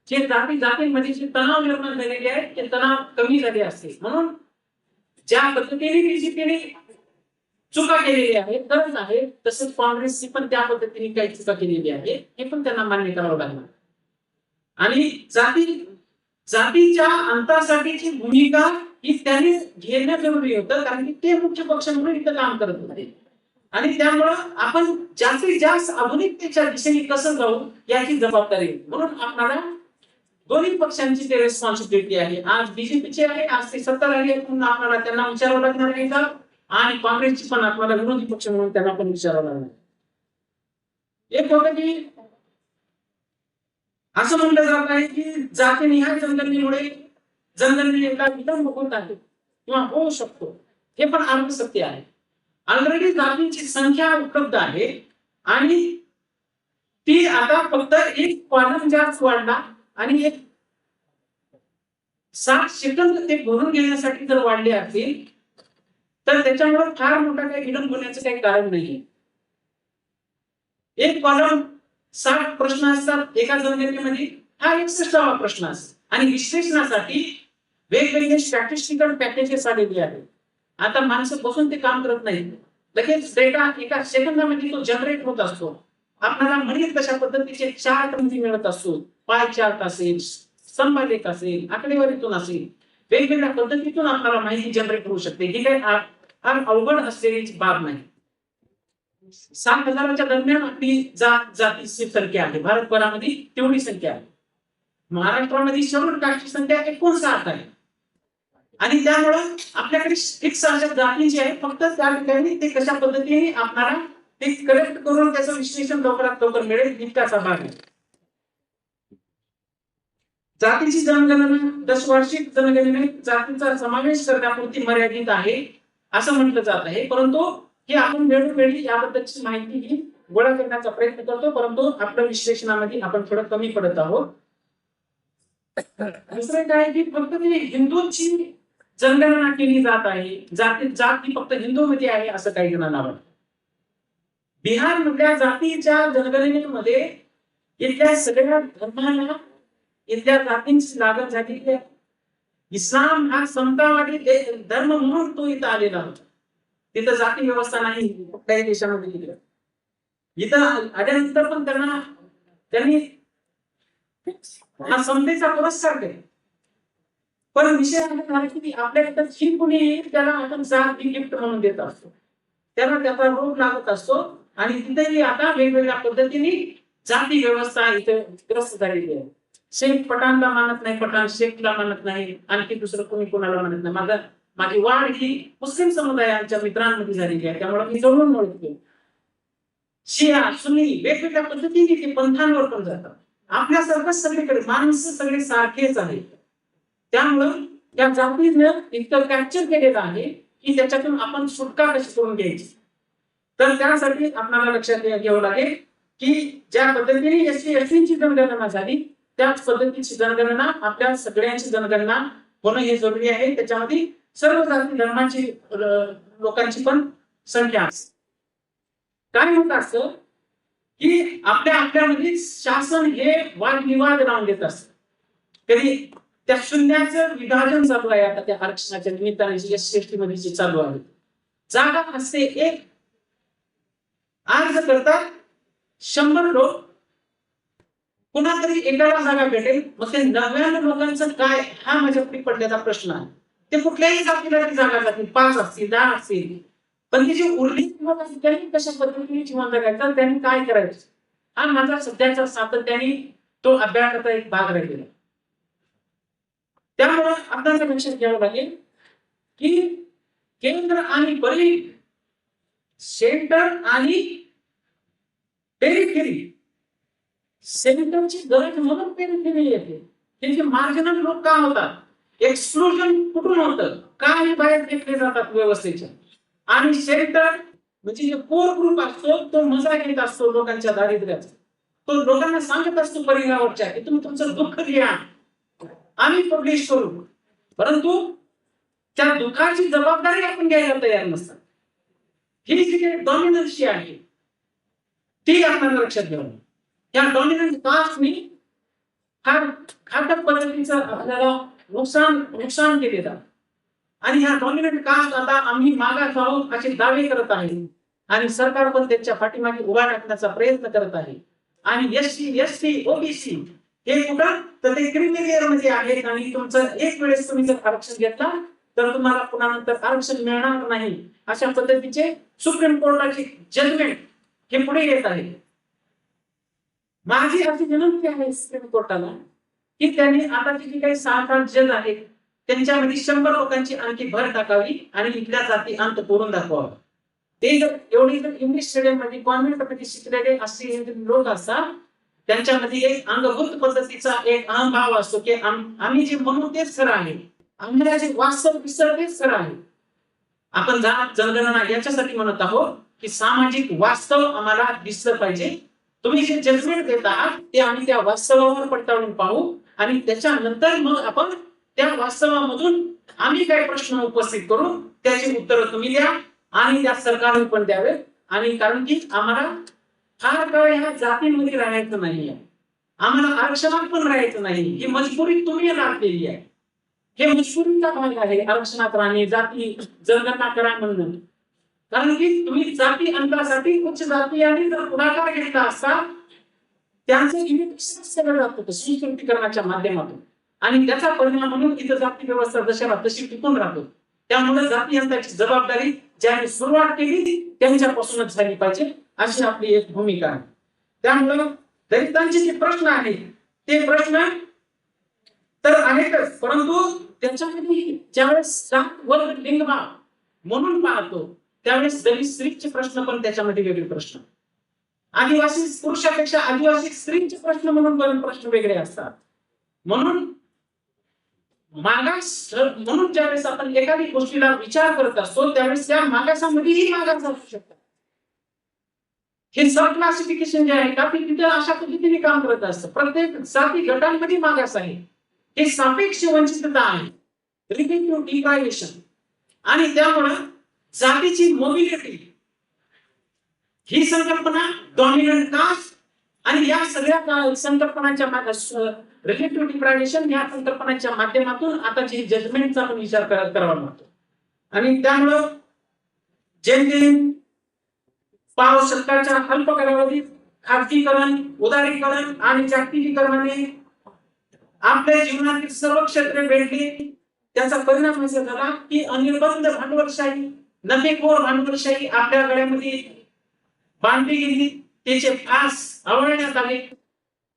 जे जातींमध्ये जे तणाव निर्माण झालेले आहेत ते तणाव कमी झाले असते. म्हणून ज्या पद्धतीने बीजेपीने चुका केलेली आहे, गरज आहे, तसंच काँग्रेसची पण त्या पद्धतीने काही चुका केलेली आहे, हे पण त्यांना मान्य करावं लागणार. आणि जातीच्या अंतासाठीची भूमिका ही त्यांनी घेणं जरुरी होतं, कारण की ते मुख्य पक्ष म्हणून इथं काम करत होते. आणि त्यामुळं आपण जास्तीत जास्त आधुनिकतेच्या दिशेने कसं जाऊ याची जबाबदारी. म्हणून आपल्याला दोन्ही पक्षांची ते रेस्पॉन्सिबिलिटी आहे. आज बीजेपीची आहे, आज ते सत्ता आली आहे म्हणून आपल्याला त्यांना विचारावं लागणार आहे का, आणि काँग्रेसची पण आपल्याला विरोधी पक्ष म्हणून त्यांना पण विचारावं लागणार. एक होतं की असं म्हटलं जात आहे की जातीनिहाय जनगणनेला विलंब होत आहे किंवा होऊ शकतो, हे पण अर्ध सत्य आहे. ऑलरेडी जातींची संख्या उपलब्ध आहे आणि ती आता फक्त एक कॉलम जास्त वाढला आणि एक 60 सेकंद ते भरून घेण्यासाठी जर वाढले असतील तर त्याच्यामुळे फार मोठा काही विलंब होण्याचं काही कारण नाही. एक कॉलम 60 प्रश्न असतात एका जनगणनेमध्ये, हा 61वा प्रश्न असतो. आणि विश्लेषणासाठी वेगवेगळे स्टॅटिस्टिकल पॅकेजेस आलेले आहेत. आता माणसं बसून ते काम करत नाहीत, लगेच डेटा एका सेकंदामध्ये तो जनरेट होत असतो. आपल्याला म्हणेल तशा पद्धतीचे चार्ट मध्ये मिळत असतो. पाय चार्ट असेल, स्तंभलेख असेल, आकडेवारीतून असेल, वेगवेगळ्या पद्धतीतून आपल्याला माहिती जनरेट होऊ शकते. ही काही फार अवघड असलेली बाब नाही. 7,000च्या दरम्यान आपली जातीची संख्या आहे. भारतभरामध्ये तेवढी संख्या आहे. महाराष्ट्रामध्ये शेड्यूल कास्टची संख्या 59 आहे. आणि त्यामुळं आपल्याकडे फिक्स अशा जातींची आहे, फक्त त्या ठिकाणी ते कशा पद्धतीने आपल्याला ते करेक्ट करून त्याचं विश्लेषण लवकरात लवकर मिळेल इतकाचा भाग आहे. जातीची जनगणना दशवार्षिक जनगणनेत जातीचा समावेश करण्यापुरती मर्यादित आहे असं म्हटलं जात आहे. परंतु हे आपण वेळोवेळी याबद्दलची माहिती ही गोळा करण्याचा प्रयत्न करतो, परंतु आपल्या विश्लेषणामध्ये आपण थोडं कमी पडत आहोत. दुसरं काय की फक्त ती हिंदूंची जनगणना केली जात आहे, जात ही फक्त हिंदूमध्ये आहे असं काही जणांना वाटतं. बिहार मधल्या जातीच्या जनगणनेमध्ये इथल्या सगळ्या धर्मांना, इथल्या जातींची लागण झालेली आहे. इस्लाम हा समतावादी धर्म म्हणून तो इथं आलेला होता. तिथं जाती व्यवस्था नाही कुठल्याही देशामध्ये तिकडे. इथं आल्यानंतर पण त्यांनी हा समतेचा पुरस्कार केला. पण विषय हा की आपल्या इथं जी कोणी येईल त्याला आपण जात गिफ्ट म्हणून देत असतो, त्याला त्याचा रोग लागत असतो. आणि तिथेही आता वेगवेगळ्या पद्धतीने जाती व्यवस्था इथे ग्रस्त झालेली आहे. शेख पठाणला मानत नाही, पठाण शेखला मानत नाही, आणखी दुसरं कोणी कोणाला मानत नाही. माझी वाढ ही मुस्लिम समुदायाच्या मित्रांमध्ये झालेली आहे, त्यामुळे मी जवळून ओळखतो. शिया सुन्नी वेगवेगळ्या पद्धतीने ते पंथांवर पण जातात. आपल्यासारखं सगळीकडे माणसं सगळे सारखेच आहेत. त्यामुळं या जातीनं इतकं कॅप्चर केलेलं आहे की त्याच्यातून आपण सुटका कशी करून घ्यायची. तर त्यासाठी आपल्याला लक्षात घ्यावं लागेल की ज्या पद्धतीने एसटी जनगणना झाली त्याच पद्धतीची जनगणना आपल्या सगळ्यांची जनगणना होणं हे जरुरी आहे. त्याच्यामध्ये सर्व जाती धर्माची लोकांची पण संख्या असते. काय होत असतं की आपल्यामध्ये शासन हे वादविवाद लावून देत असत. कधी त्या शून्याचं विभाजन चालू आहे आता त्या आरक्षणाच्या निमित्ताने एसटी मध्ये जे चालू आहे. जागा असते एक, अर्ज करतात 100 लोक, कुणातरी एकाला जागा भेटेल, मग ते 99 लोकांचं काय हा माझ्याकडे पडलेला प्रश्न आहे. ते कुठल्याही जातीला ती जागा जातील, 5 असतील 10 असतील, पण ती जी उरलीत लोक असतील त्यांनी कशा पद्धतीने जीवन जगायचं, त्यांनी काय करायचं, हा माझा सध्याच्या सातत्याने तो अभ्यासाचा एक भाग राहिलेला. त्यामुळे आपल्याला लक्षात घ्यावं लागेल की केंद्र आणि सेंटर आणि पेरिफेरी, सेंटरची गरज म्हणून पेरिफेरी येते. हे जे मार्जिनल लोक का होतात, एक्सक्लुजन कुठून होतं, काय बाहेर फेकले जातात व्यवस्थेच्या. आणि सेंटर म्हणजे जे कोर ग्रुप असतो तो मजा घेत असतो लोकांच्या दारिद्र्याचा. तो लोकांना सांगत असतो परिणामावरच्या की तुम्ही तुमचं दुःख लिहा, आम्ही पब्लिश करू, परंतु त्या दुःखाची जबाबदारी आपण घ्यायला तयार नसतात. ही जी डॉमिनन्सी आहे ती आपल्याला लक्षात घ्यावी. या डॉमिनन्स कास्टनी घातक पद्धतीचं आपल्याला नुकसान केलेलं आहे. आणि ह्या डॉमिनंट कास्ट आता आम्ही मागास आहोत असे दावे करत आहे आणि सरकार पण त्यांच्या पाठीमागे उभा टाकण्याचा प्रयत्न करत आहे. आणि एसटी ओबीसी हे कुठं तर ते क्रिमिलेअर मध्ये आहेत. आणि तुमचं एक वेळेस तुम्ही जर आरक्षण घेतला तर तुम्हाला पुन्हा नंतर आरक्षण मिळणार नाही अशा पद्धतीचे सुप्रीम कोर्टाचे जजमेंट हे पुढे येत आहे. माझी अशी विनंती आहे सुप्रीम कोर्टाला की त्यांनी आताचे जे काही 6-8 जज आहेत त्यांच्यामध्ये 100 लोकांची आणखी भर टाकावी आणि इथल्या जाती अंत करून दाखवावा. ते जर इंग्लिश स्टेडियम मध्ये कॉन्व्हेंट मध्ये शिकलेले असे लोक असतात त्यांच्यामध्ये एक अंगभूत पद्धतीचा एक अहंभाव असतो की आम्ही जे म्हणू तेच खरं आहे, आम्हाला जे वास्तव दिसतं तेच खरं आहे. आपण जनगणना याच्यासाठी म्हणत आहोत की सामाजिक वास्तव आम्हाला दिसलं पाहिजे. तुम्ही जे जजमेंट देत आहात ते आम्ही त्या वास्तवावर पडताळून पाहू आणि त्याच्यानंतर मग आपण त्या वास्तवामधून आम्ही काही प्रश्न उपस्थित करू, त्याची उत्तरं तुम्ही द्या आणि त्या सरकारने पण द्यावे. आणि कारण की आम्हाला फार काळ ह्या जातींमध्ये राहायचं नाहीये, आम्हाला आरक्षणात पण राहायचं नाही. ही मजबुरी तुम्ही लागलेली आहे, हे मजबुरीचा भाग आहे आरक्षणात राहणे, जाती जनगणना करा म्हणून. कारण की तुम्ही जाती अंतरासाठी उच्च जाती आणि जर पुढाकार घेतला असता त्यांचं इमिटेशन केलं जात होतं सुशक्तीकरणाच्या माध्यमातून आणि त्याचा परिणाम म्हणून इथं जाती व्यवस्था जशाला तशी टिकून राहतो. त्यामुळे जाती अंतराची जबाबदारी ज्यांनी सुरुवात केली त्यांच्यापासूनच झाली पाहिजे अशी आपली एक भूमिका आहे. त्यामुळं दलितांचे जे प्रश्न आहेत ते प्रश्न तर आहेतच, परंतु त्याच्यामध्ये ज्यावेळेस जात वर्ग लिंगभाव म्हणून पाहतो त्यावेळेस दलित स्त्रीचे प्रश्न पण त्याच्यामध्ये वेगळे प्रश्न, आदिवासी पुरुषापेक्षा आदिवासी स्त्रीचे प्रश्न म्हणून प्रश्न वेगळे असतात. म्हणून मागास म्हणून ज्यावेळेस आपण एखादी गोष्टीला विचार करत असतो त्यावेळेस त्या मागासामध्येही मागास असू शकतात. हे सब क्लासिफिकेशन जे आहे का ते तिथे अशा पद्धतीने काम करत असतं. प्रत्येक जाती गटांमध्ये मागास आहे. हे सापेक्ष वंचितता आहे, रिलेटिव्ह डिप्रायव्हेशन. आणि त्यामुळे जातीची मोबिलिटी ही संकल्पना, डॉमिनंट कास्ट आणि या सगळ्या संकल्पनांच्या रिलेटिव्ह डिप्रायव्हेशन या संकल्पनांच्या माध्यमातून आता जे जजमेंटचा आपण विचार करावा लागतो. आणि त्यामुळं जेमतेम पाव शतकाच्या अल्प कालावधीत खाजगीकरण, उदारीकरण आणि जागतिकीकरणाने आपल्या जीवनातील सर्व क्षेत्रे वेढली. त्याचा परिणाम असा झाला की अनिर्बंध भांडवलशाही, नफेखोर भांडवलशाही आपल्या गळ्यामध्ये बांधली गेली. त्याचे फास आवळण्यात आले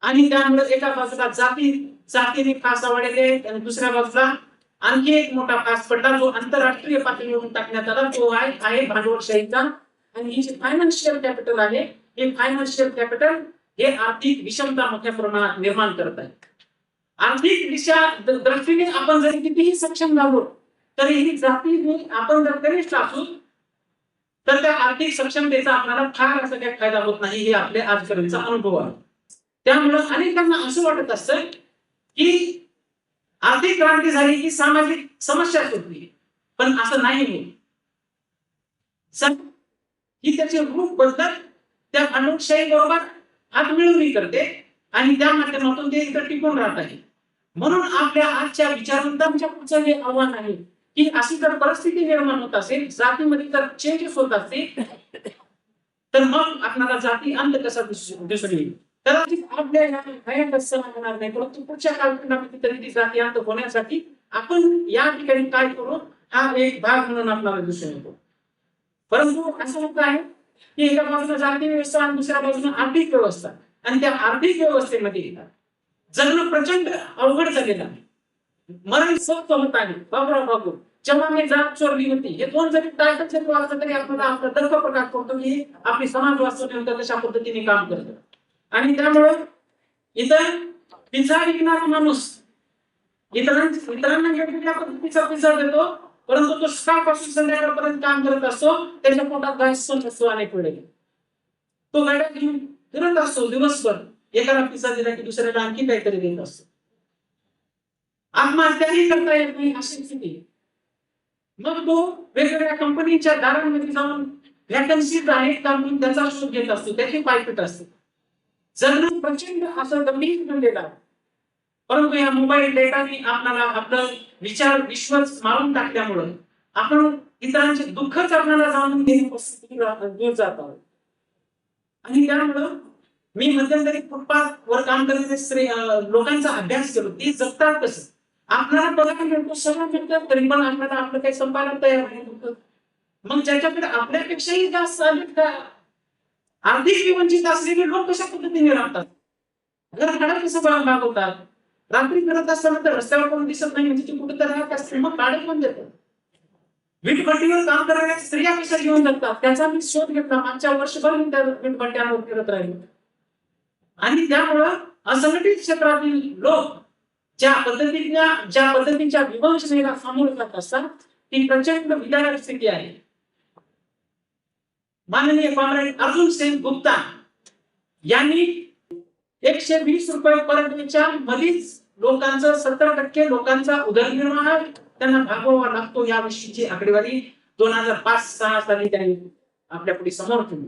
आणि त्यामुळे एका बाजूला जातीने फास आवळले आणि दुसऱ्या बाजूला आणखी एक मोठा फास पडला, जो आंतरराष्ट्रीय पातळीवरून टाकण्यात आला. तो आहे भांडवलशाहीचा. आणि हे जे फायनान्शियल कॅपिटल आहे, हे फायनान्शियल कॅपिटल हे आर्थिक विषमता मोठ्या प्रमाणात निर्माण करत आहे. आर्थिक दृष्टीने आपण जरी कितीही सक्षम झालो तरीही जातीने आपण जर कनिष्ठ असू तर त्या आर्थिक सक्षमतेचा आपल्याला फार असा काही फायदा होत नाही. हे आपल्या आजपर्यंतचा अनुभव आहे. त्यामुळं अनेकांना असं वाटत असतं की आर्थिक क्रांती झाली की सामाजिक समस्या सुटली, पण असं नाही होत. ही त्याचे रूप बदलत त्या भांडवलशाही बरोबर हात मिळवणी करते आणि त्या माध्यमातून ते इथं टिकून राहत आहे. म्हणून आपल्या आजच्या विचारवंतांच्या पुढचं हे आव्हान आहे की अशी जर परिस्थिती निर्माण होत असेल, जातीमध्ये जर चेंजेस होत असतील, तर मग आपल्याला जाती अंत कसा दिसून येईल. कदाचित आपल्या भयंकर सण होणार नाही, परंतु पुढच्या कालखंडामध्ये तरी ती जाती अंत होण्यासाठी आपण या ठिकाणी काय करू हा एक भाग म्हणून आपल्याला दिसून येतो. परंतु असं होत आहे की एका बाजूला जागतिक व्यवस्था आणि दुसऱ्या बाजूला आर्थिक व्यवस्था, आणि त्या आर्थिक व्यवस्थेमध्ये जगणं प्रचंड अवघड झालेलं आहे. मरण सहज होत आहे. बाबू जेव्हा मी जात चोरली होती, हे दोन जरी टायटल जरी वाचलं तरी आपल्याला आपला दर्प प्रकाश पडतो की आपली समाज वास्तव कशा पद्धतीने काम करतं. आणि त्यामुळं इतर पिझ्झा विकणारा माणूस इतरांना वेगवेगळ्या पद्धतीचा पिझ्झा देतो, परंतु तो सकाळपासून संध्याकाळपर्यंत काम करत असतो. त्याच्या पोटात गॅस असतो अनेक वेळेला. तो गाड्या घेऊन फिरत असतो दिवसभर. एकाला पिझ्झा दिला की दुसऱ्याला आणखी काहीतरी देत असतो. आत्महत्याही करता येत नाही अशी स्थिती. मग तो वेगवेगळ्या कंपनीच्या दारांमध्ये जाऊन व्हॅकन्सीज आहेत का म्हणून त्याचा शोध घेत असतो, त्याची पायपीट असते. जगणं प्रचंड असं गंभीर बनलेलं आहे. परंतु या मोबाईल डेटाने आपल्याला आपलं विचार विश्वच मारून टाकल्यामुळं आपण इतरांचे दुःखच आपल्याला जाणून घेण्यापासून दूर जात आहोत. आणि त्यामुळं मी मध्यंतरी फुटपाथवर काम करणारे लोकांचा अभ्यास केलो. ते जगतात कसं. आपल्याला पगार मिळतो, सगळं मिळतं, तरी पण आपल्याला आपलं काही संपादन तयार नाही. मग ज्याच्याकडे आपल्यापेक्षाही जास्त आर्थिक वंचित असलेले लोक कशा पद्धतीने राहतात, घर भाडं कसं भागवतात, रात्री फिरत असताना तर रस्त्यावर कोण दिसत नाही म्हणजे ते कुठे तर राहत असते, मग भाडे कोण देतात. वीटभट्टीवर काम करणाऱ्या स्त्रिया कशा घेऊन जातात त्याचा मी शोध घेतला. मागच्या वर्षभर मी त्या वीटभट्ट्यांवर फिरत राहिलो. आणि त्यामुळं असंघटित क्षेत्रातील लोक ज्या पद्धतीच्या विवंचनेला सामोरे जात असतात ती प्रचंड विदारक स्थिती आहे. माननीय कॉम्रेड अर्जुन सिंग गुप्ता यांनी 120 रुपये पर्यंतच्या मधीच लोकांचं 70% लोकांचा उदरनिर्वाह त्यांना भागवावा लागतो याविषयीची आकडेवारी 2005-06 साली त्यांनी आपल्या पुढे समोर ठेवली.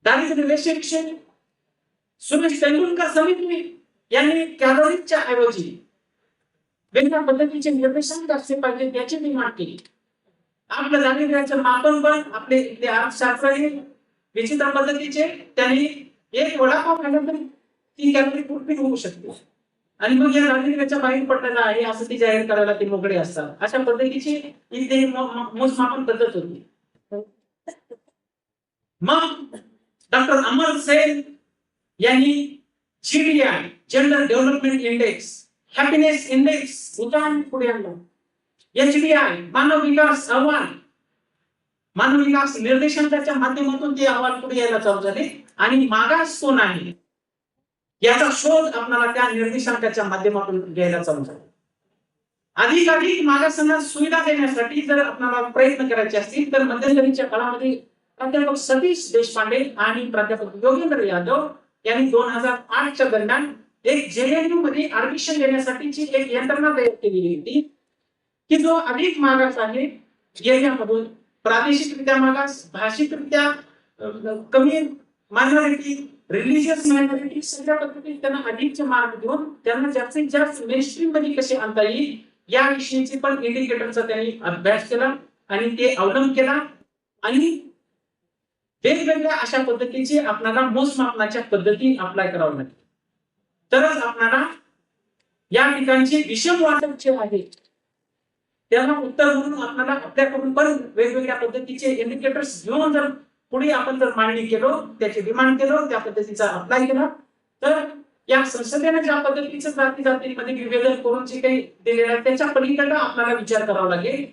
दारिद्र्य रेषेविषयी सुरेश तेंडुलकर समिती यांनी कॅलोरीच्या ऐवजी वेगळ्या पद्धतीचे निर्देशांक असले पाहिजे याची ती मांड केली. आपलं दारिद्र्याचं मापन पण आपले अर्थशास्त्रज्ञ विचित्र पद्धतीचे त्यांनी एक वडापाव खाल्ला तरी 3 कॅलरी पूर्ती होऊ शकते आणि मग या दारिद्र्याच्या बाहेर पडलेला आहे असं ती जाहीर करायला ते मोकळे असतात. अशा पद्धतीची इथे मोजमापन पद्धत होती. मग डॉक्टर अमर सेन यांनी GDI gender development index, happiness index उदाहरण पुढे आणलं. HDI मानव विकास अहवाल, मानव विकास निर्देशांकाच्या माध्यमातून ते अहवाल पुढे यायला चालू झाले. आणि मागास कोण आहे याचा शोध आपल्याला त्या निर्देशांकाच्या माध्यमातून घ्यायला चालू झाला. अधिकाधिक मागासांना सुविधा देण्यासाठी जर आपल्याला प्रयत्न करायचे असतील तर मध्यंतरीच्या काळामध्ये प्राध्यापक सतीश देशपांडे आणि प्राध्यापक योगेंद्र यादव यांनी 2008च्या दरम्यान एक JNU मध्ये ऍडमिशन देण्यासाठीची एक यंत्रणा तयार केलेली होती की जो अधिक मागास आहे एरियामधून, प्रादेशिकरित्या मागास, भाषिकरित्या कमी मायनॉरिटी, रिलिजियस मायनॉरिटी, सगळ्या पद्धतीने त्यांना अधिकचे मार्क देऊन त्यांना जास्तीत जास्त मेनस्ट्रीम मध्ये कसे आणता येईल याविषयीची पण इंडिकेटरचा त्यांनी अभ्यास केला आणि ते अवलंब केला आणि वेगवेगळ्या अशा पद्धतीचे आपल्याला मोजमापनाच्या पद्धती अप्लाय कराव्या लागतील. तरच आपल्याला या ठिकाणचे विषम वाटप जे आहे त्याला उत्तर म्हणून आपल्याला आपल्याकडून पण वेगवेगळ्या पद्धतीचे इंडिकेटर्स घेऊन जर पुढे आपण जर मांडणी केलो, त्याची डिमांड केलो, त्या पद्धतीचा अप्लाय केला, तर या संसदेने ज्या पद्धतीचं जाती जातीमध्ये विभेदन करून जे काही दिलेलं आहे त्याच्या पलीकडे आपल्याला विचार करावा लागेल.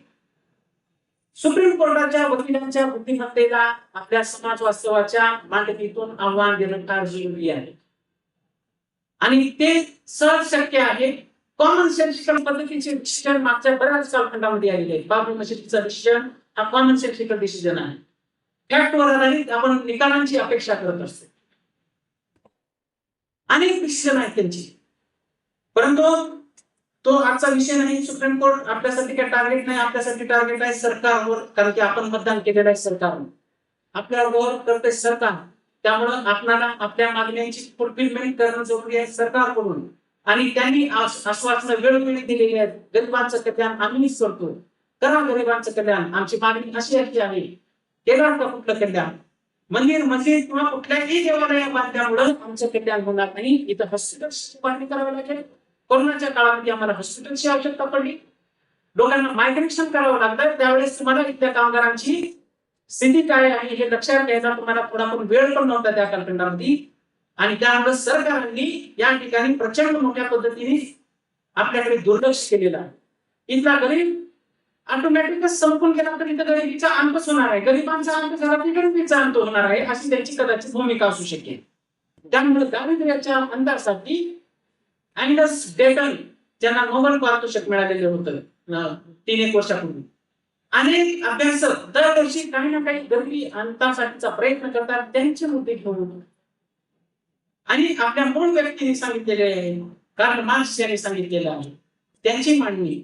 सुप्रीम कोर्टाच्या वकिलांच्या बुद्धिमत्तेला आपल्या समाज वास्तवाच्या मांडणीतून आव्हान देणं फार जरुरी आहे आणि ते सहज शक्य आहे. कॉमन सेन्सिकल पद्धतीचे डिसिजन मागच्या बऱ्याच कालखंडामध्ये आलेले आहे. बाबरी मशिदीचा डिसिजन हा कॉमन सेन्सिकल डिसिजन आहे. फॅक्टवर आधारित आपण निकालांची अपेक्षा करत असतो. अनेक डिसिजन आहेत त्यांची, परंतु तो आजचा विषय नाही. सुप्रीम कोर्ट आपल्यासाठी काय टार्गेट नाही, आपल्यासाठी टार्गेट आहे सरकारवर, कारण की आपण मतदान केलेलं आहे सरकारवर, आपल्यावर करते सरकार. त्यामुळं आपल्याला आपल्या मागण्यांची फुलफिलमेंट करणं जरुरी आहे सरकारकडून आणि त्यांनी आश्वासनं वेळोवेळी दिलेली आहेत. गरिबांचं कल्याण आम्हीच करतो, करा गरिबांचं कल्याण, आमची मागणी अशी आहे. केलं का कुठलं कल्याण? मंदिर मस्जिद किंवा कुठल्याही देवालया बांधल्यामुळे आमचं कल्याण होणार नाही. इथं हॉस्पिटल्स उभारणी करावी लागेल. कोरोनाच्या काळामध्ये आम्हाला हॉस्पिटलची आवश्यकता पडली, लोकांना मायग्रेशन करावं लागलं, त्यावेळेस तुम्हाला इथल्या कामगारांची स्थिती काय आहे हे लक्षात घ्यायचा तुम्हाला थोडाफार वेळ पण नव्हता त्या कालखंडामध्ये आणि त्यामुळे सरकारने या ठिकाणी प्रचंड मोठ्या पद्धतीने आपल्याकडे दुर्लक्ष केलेलं आहे. इथला गरीब ऑटोमॅटिकच संपून गेला तर इथं गरिबीचा अंतच होणार आहे, गरिबांचा अंत झाला की गरिबीचा अंत होणार आहे, अशी त्यांची कदाचित भूमिका असू शकेल. त्यामुळे दारिद्र्याच्या अंतासाठी अँडस डेटन ज्यांना नोबेल पारितोषिक मिळालेले होतं 3-1 वर्षापूर्वी, अनेक अभ्यासक दरवर्षी काही ना काही गरिबी अंतासाठीचा प्रयत्न करतात, त्यांचे मुद्दे घेऊन आणि आपल्या मूळ व्यक्तीने सांगितलेले आहे, कार्ल मार्क्स यांनी सांगितलेलं आहे त्यांची मांडणी,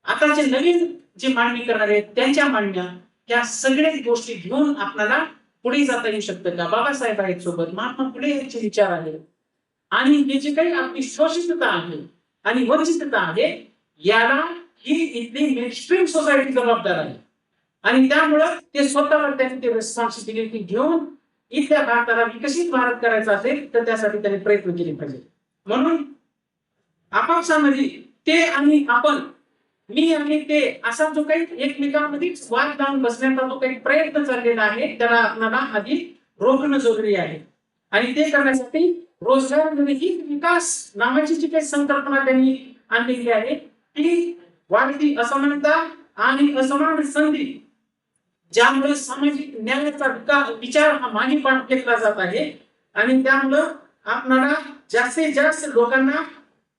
आताचे नवीन जी मांडणी करणार आहेत त्यांच्या मांडण्या, या सगळ्या गोष्टी घेऊन आपल्याला पुढे जाता येऊ शकतं का? बाबासाहेब आहेत सोबत, महात्मा फुले यांचे विचार आहेत आणि हे जे काही आपली शोषितता आहे आणि वंचितता आहे याला ही इथली मेनस्ट्रीम सोसायटी जबाबदार आहे आणि त्यामुळं ते स्वतःवर त्यांनी ते रिस्पॉन्सिबिलिटी घेऊन इथल्या भारताला विकसित भारत करायचा असेल तर त्यासाठी त्यांनी प्रयत्न केले पाहिजे. म्हणून आपापसामध्ये ते आणि आपण, मी आणि ते असा जो काही एकमेकांमध्ये वाद लावून बसण्याचा जो काही प्रयत्न चाललेला आहे त्याला आपल्याला आधी रोखणं जरुरी आहे आणि ते करण्यासाठी रोजगार निर्मिती विकास नावाची जी काही संकल्पना त्यांनी आणलेली आहे ती वाढती असमानता आणि असमान संधी ज्यामुळे सामाजिक न्यायाचा विचार हा मागे घेतला जात आहे आणि त्यामुळं आपल्याला जास्तीत जास्त लोकांना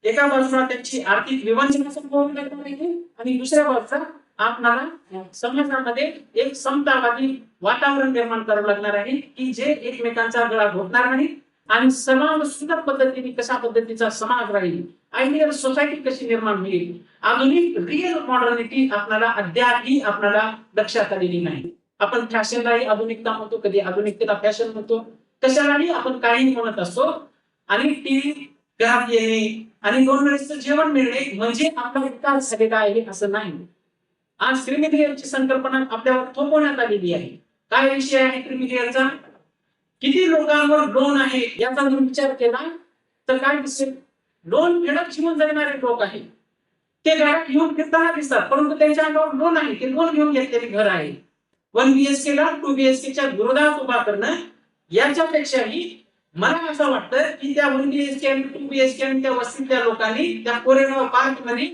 एका बाजूला त्यांची आर्थिक विवंचना संपवावी लागणार आहे आणि दुसऱ्या बाजूला आपल्याला समाजामध्ये एक समतावादी वातावरण निर्माण करावं लागणार आहे की जे एकमेकांचा गळा घोटणार नाही आणि सर्वांना सुंदर पद्धतीने कशा पद्धतीचा समाज राहील, आयडियल सोसायटी कशी निर्माण होईल. आधुनिक रिअल मॉडर्निटी आपल्याला अद्यापही आपल्याला लक्षात आलेली नाही. आपण फॅशनलाही आधुनिकता म्हणतो, कधी आधुनिकतेला फॅशन म्हणतो, कशालाही आपण काही म्हणत असतो आणि टीव्ही घरात येणे आणि 2 वेळेचं जेवण मिळणे म्हणजे आपला विकास झालेला आहे असं नाही. आज क्रिमिलेअरची संकल्पना आपल्यावर थोपवण्यात आलेली आहे. काय विषय आहे क्रिमिलेअरचा? किती लोकांवर लोन आहे याचा जर विचार केला तर काय दिसेल? लोन फेडत जीवन जगणारे लोक आहेत, ते घरात घेऊन फिरताना दिसतात परंतु त्यांच्या अंगावर लोन आहे, ते लोन घेऊन घेतलेले घर आहे. 1 BHK ला 2 BHK च्या विरोधात उभा करणं याच्यापेक्षाही मला असं वाटतं की त्या 1 BHK आणि 2 BHK आणि त्या वस्तीतल्या लोकांनी त्या कोरेगाव पार्क मध्ये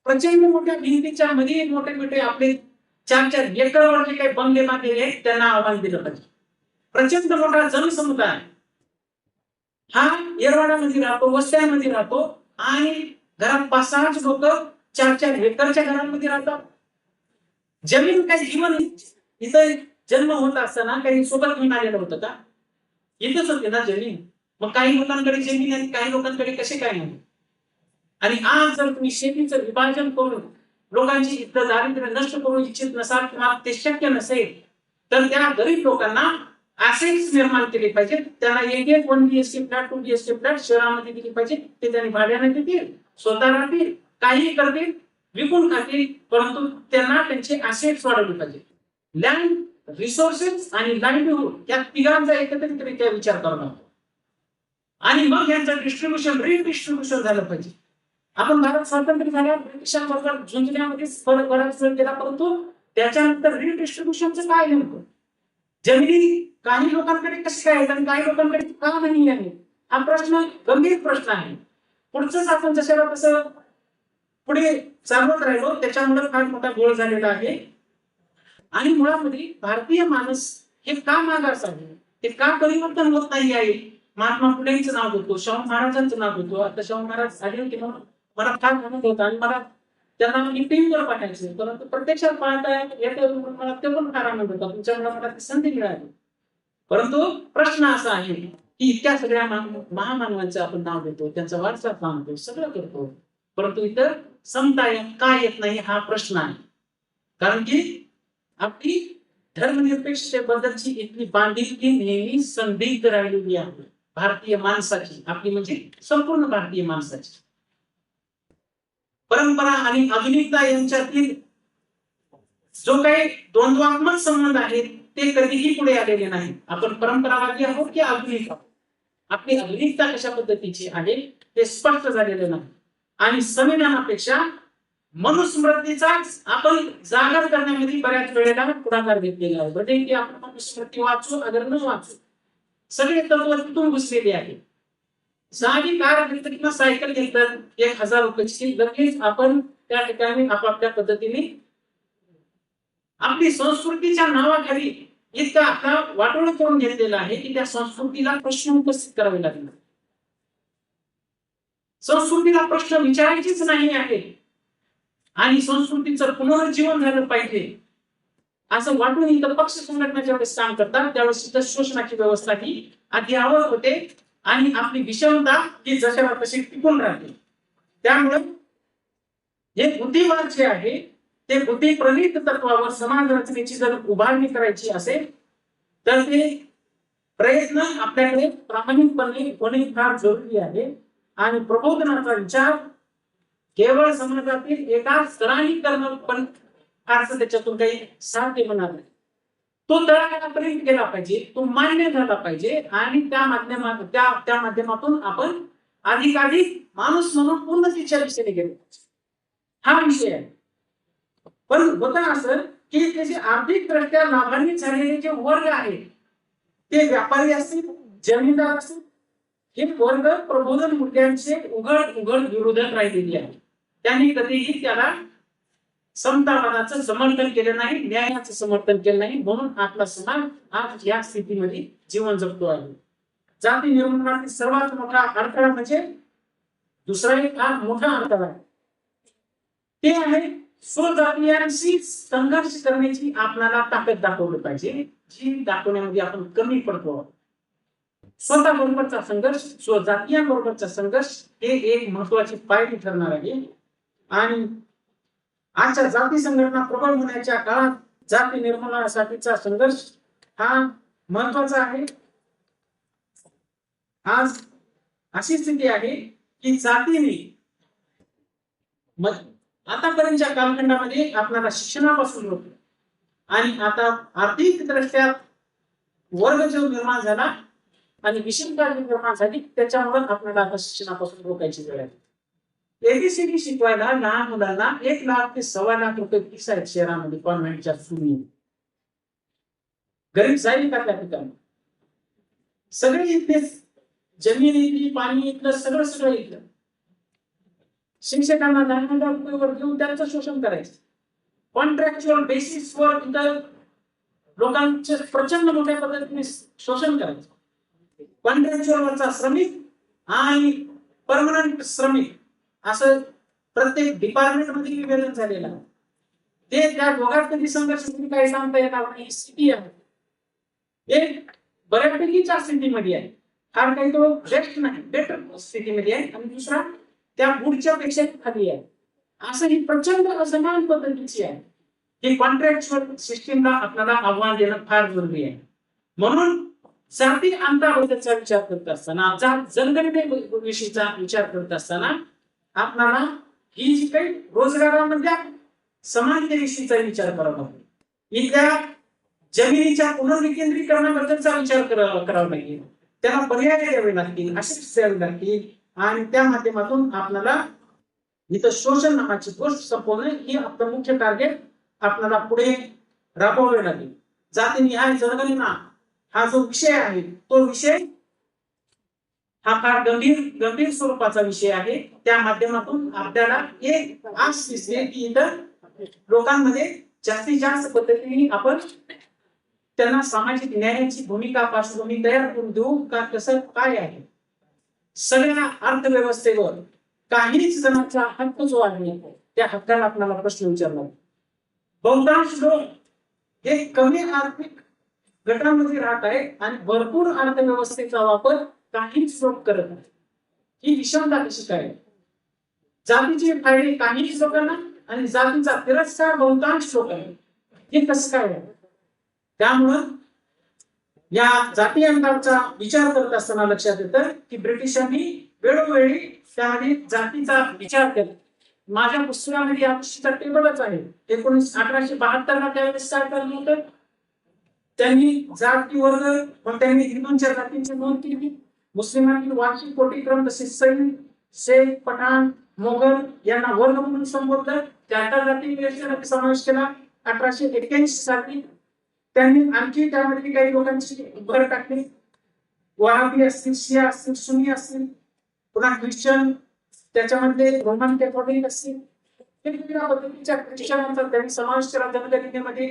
प्रचंड मोठ्या भिंतीच्या मध्ये मोठे मोठे आपले 4-4 एकरवर जे काही बंगले बांधलेले आहेत त्यांना आव्हान दिलं पाहिजे. प्रचंड मोठा जनसमुदाय हा येरवाड्यामध्ये राहतो, वस्त्यांमध्ये राहतो आणि घरात 5-6 लोक 4-4 एकरच्या घरांमध्ये राहतात. जमीन काही जीवन इथं जन्म होत असताना काही सोबत घेऊन आलेलं होतं का? इथंच होते ना जमीन. मग काही लोकांकडे जमीन आणि काही लोकांकडे कसे काय नाही? आणि आज जर तुम्ही शेतीचं विभाजन करून लोकांची इथं दारिद्र्य नष्ट करू इच्छित नसाल किंवा ते शक्य नसेल, तर त्या गरीब लोकांना असेच निर्माण केले पाहिजे. त्यांना एक 1 BHK फ्लॅट 2 BHK फ्लॅट शहरामध्ये दिली पाहिजे. ते त्यांनी भाड्याने देतील, स्वतः राहतील, काही करतील, विकून खातील, परंतु त्यांना त्यांचे असेट्स वाढवले पाहिजे. लँड, रिसोर्सेस आणि लाईव्हलीहूड या तिघांचा एकत्रितरित्या विचार करणं आणि मग यांचं डिस्ट्रीब्युशन रिडिस्ट्रीब्युशन झालं पाहिजे. आपण भारत स्वातंत्र्य झाल्यावर ब्रिटिशांबरोबर झुंजण्यामध्ये बराच वेळ केला, परंतु त्याच्यानंतर रिडिस्ट्रीब्युशनचं काय नेमकं? जमिनी काही लोकांकडे कशी काय आहेत आणि काही लोकांकडे का नाही आहे? हा प्रश्न गंभीर प्रश्न आहे. पुढचंच आपण जशाला तसं पुढे चालवत राहिलो त्याच्यामुळे फार मोठा गोळ झालेला आहे. आणि मुळामध्ये भारतीय माणूस हे का मागास आहे, ते का परिवर्तन होत नाही आहे? महात्मा फुलेंचं नाव घेतो, शाहू महाराजांचं नाव घेतो. आता शाहू महाराज झाले की मला फार आनंद होता आणि मला त्यांना मी टीव्हीवर पाठायचे, परंतु प्रत्यक्षात पाहता येतं म्हणून मला ते पण फार आनंद होता. तुमच्यामुळे मला ती संधी मिळाली. परंतु प्रश्न असा आहे की इतक्या सगळ्या महामानवांचं आपण नाव घेतो, त्यांचा वारसा मानतो, सगळं करतो, परंतु इतर समता का येत नाही हा प्रश्न आहे. कारण की आपली धर्मनिरपेक्षतेबद्दलची इतकी बांधिलकी नेहमी संदिग्ध राहिलेली आहे भारतीय माणसाची, आपली म्हणजे संपूर्ण भारतीय माणसाची. परंपरा आणि आधुनिकता यांच्यातील जो काही द्वंद्वात्मक संबंध आहेत ते कधीही पुढे आलेले नाही. आपण परंपरावादी आहोत की आधुनिक आहोत? आपली आधुनिकता कशा पद्धतीची आहे ते स्पष्ट झालेलं नाही. आणि संविधानापेक्षा मनुस्मृतीचाच आपण जागर करण्यामध्ये बऱ्याच वेळेला पुढाकार घेतलेला आहे. म्हणजे की आपण मनुस्मृती वाचू अगर न वाचू सगळे तत्व तिथून घुसलेले आहे. साधी कार घेतलं किंवा सायकल घेतलं 1000 रुपयाची, लगेच आपण त्या ठिकाणी आपापल्या पद्धतीने आपली संस्कृतीच्या नावाखाली इतका आपला वाटोळ करून घेतलेला आहे की त्या संस्कृतीला प्रश्न उपस्थित करावे लागले. संस्कृतीला प्रश्न विचारायचीच नाही आहे आणि संस्कृतीचं पुनरुज्जीवन झालं पाहिजे असं वाटून इतर पक्ष संघटना ज्यावेळेस काम करतात त्यावेळेस इथं शोषणाची व्यवस्था ही अद्यावत होते आणि आपली विषमता ही जशाला तशी टिकून राहते. त्यामुळे हे बुद्धिवाद जे आहे ते बुद्धिप्रणीत तत्वावर समाज रचनेची जर उभारणी करायची असेल तर ते प्रयत्न आपल्याकडे प्रामाणिकपणे होणे फार जरुरी आहे. आणि प्रबोधनाचा विचार केवळ समाजातील एका स्तराने करणं पण फारसं त्याच्यातून काही साध्य होणार नाही. तो तळागाळापर्यंत गेला पाहिजे, तो मान्य झाला पाहिजे आणि त्या माध्यमातून आपण अधिकाधिक माणूस म्हणून उन्नतीच्या दिशेने गेलो पाहिजे. हा विषय आहे. पण होतं असं की त्याचे आर्थिकदृष्ट्या लाभान्वित झालेले जे वर्ग आहेत ते व्यापारी असतील, जमीनदार असतील, हे वर्ग प्रबोधन मूल्यांचे उघड विरोधक राहिलेले आहे. त्यांनी कधीही त्याला समतावादाचं समर्थन केलं नाही, न्यायाचं समर्थन केलं नाही, म्हणून आपला समाज आज या स्थितीमध्ये जीवन जगतो आहे. जाती निर्मूलनातील सर्वात मोठा अडथळा म्हणजे दुसरा एक फार मोठा अडथळा आहे, ते आहे स्वजातीयांशी संघर्ष करण्याची आपल्याला ताकद दाखवली पाहिजे, जी दाखवण्यामध्ये आपण कमी पडतो. स्वतः बरोबरचा संघर्ष, स्वजातीयांबरोबरचा संघर्ष हे एक महत्वाची पायरी ठरणार आहे. आणि आजच्या जाती संघटना प्रबळ होण्याच्या काळात जाती निर्मूलनासाठीचा संघर्ष हा महत्वाचा आहे. आज अशी स्थिती आहे की जातीने आतापर्यंतच्या कालखंडामध्ये आपल्याला शिक्षणापासून रोखलं आणि आता आर्थिक दृष्ट्या वर्ग जो निर्माण झाला आणि विषमता निर्माण झाली त्याच्यामुळे आपल्याला आता शिक्षणापासून रोखायची वेळ आहे. एबीसीडी शिकवायला लहान मुलांना 1 लाख ते 1.25 लाख रुपये फीस आहेत शहरामध्ये कॉन्व्हेंटच्या सुनी. गरीब जाईल का त्या ठिकाणी? सगळे इथले जमीन इथली, पाणी इथलं, सगळं इथलं. शिक्षकांना 10,000 रुपये घेऊन त्यांचं शोषण करायचं. कॉन्ट्रॅक्च्युअल बेसिसवर इथं लोकांचे प्रचंड मोठ्या पद्धतीने शोषण करायचं. कॉन्ट्रॅक्च्युअलवरचा श्रमिक आणि परमनंट श्रमिक असं प्रत्येक डिपार्टमेंट मध्ये विभाजन झालेलं आहे. ते त्या दोघात कधी संघर्ष तुम्ही काही सांगता येणार नाही. स्थिती आहे एक बऱ्यापैकीच्या स्थितीमध्ये आहे, फार काही तो बेस्ट नाही, बेटर स्थितीमध्ये आहे, आणि दुसरा त्या पुढच्या पेक्षा खाली आहे. असं ही प्रचंड असमान पद्धतीची आहे. ही कॉन्ट्रॅक्च्युअल सिस्टीमला आपल्याला आव्हान देणं फार जरुरी आहे. म्हणून जाती अंतराबद्दलचा विचार करत असताना, जनगणनेविषयीचा विचार करत असताना आपल्याला ही जी काही रोजगारामधल्या समानतेविषयीचा विचार करावा लागतो. इथल्या जमिनीच्या पुनर्विकेंद्रीकरणाबद्दलचा विचार करावा लागेल. त्याला पर्याय द्यावे लागतील, असे द्यावे लागतील, आणि त्या माध्यमातून आपल्याला इथं शोषण नावाची गोष्ट संपवणे ही आपलं मुख्य टार्गेट आपल्याला पुढे राबवावे लागेल. जातीनिहाय जनगणना हा जो विषय आहे, तो विषय हा फार गंभीर स्वरूपाचा विषय आहे. त्या माध्यमातून आपल्याला एक आस दिसते की इतर लोकांमध्ये जास्तीत जास्त पद्धतीने आपण त्यांना सामाजिक न्यायाची भूमिका पार्श्वभूमी तयार करून देऊ का, कसं काय आहे. सगळ्या अर्थव्यवस्थेवर काहीच जणांचा हक्क जो आहे त्या हक्काला आपल्याला प्रश्न विचारला. बहुतांश लोक हे कमी आर्थिक गटांमध्ये राहत आहेत आणि भरपूर अर्थव्यवस्थेचा वापर काहीच लोक करत नाही. ही विषमता कशी काय? जातीचे फायदे काहीच लोकांना आणि जातीचा तिरस्कार बहुतांश लोकांना, हे कसं काय? त्यामुळं या जाती अंतराचा विचार करत असताना लक्षात येतं की ब्रिटिशांनी वेळोवेळी त्यामध्ये जातीचा विचार केला. माझ्या पुस्तकामध्ये या गोष्टीचा टेबलच आहे. 1872 त्यावेळेस काय केलं होतं, त्यांनी जाती वर्ग, मग त्यांनी हिंदूंच्या जातींची नोंद केली. मुस्लिमांनी वार्षिक कोटीक्रम, तसेच सैनिक, शेख, पठाण, मोगल यांना वर्ग म्हणून संबोधलं. त्या जाती समावेश केला. 1881 साली त्यांनी आणखी त्यामध्ये काही लोकांची भर टाकली. वहाबी असतील, शिया असतील, सुन्नी असतील, पुन्हा ख्रिश्चन, त्याच्यामध्ये रोमन कॅथोलिक असतील, वेगवेगळ्या पद्धतीच्या ख्रिश्चनांचा त्यांनी समावेश केला जनगणनेमध्ये.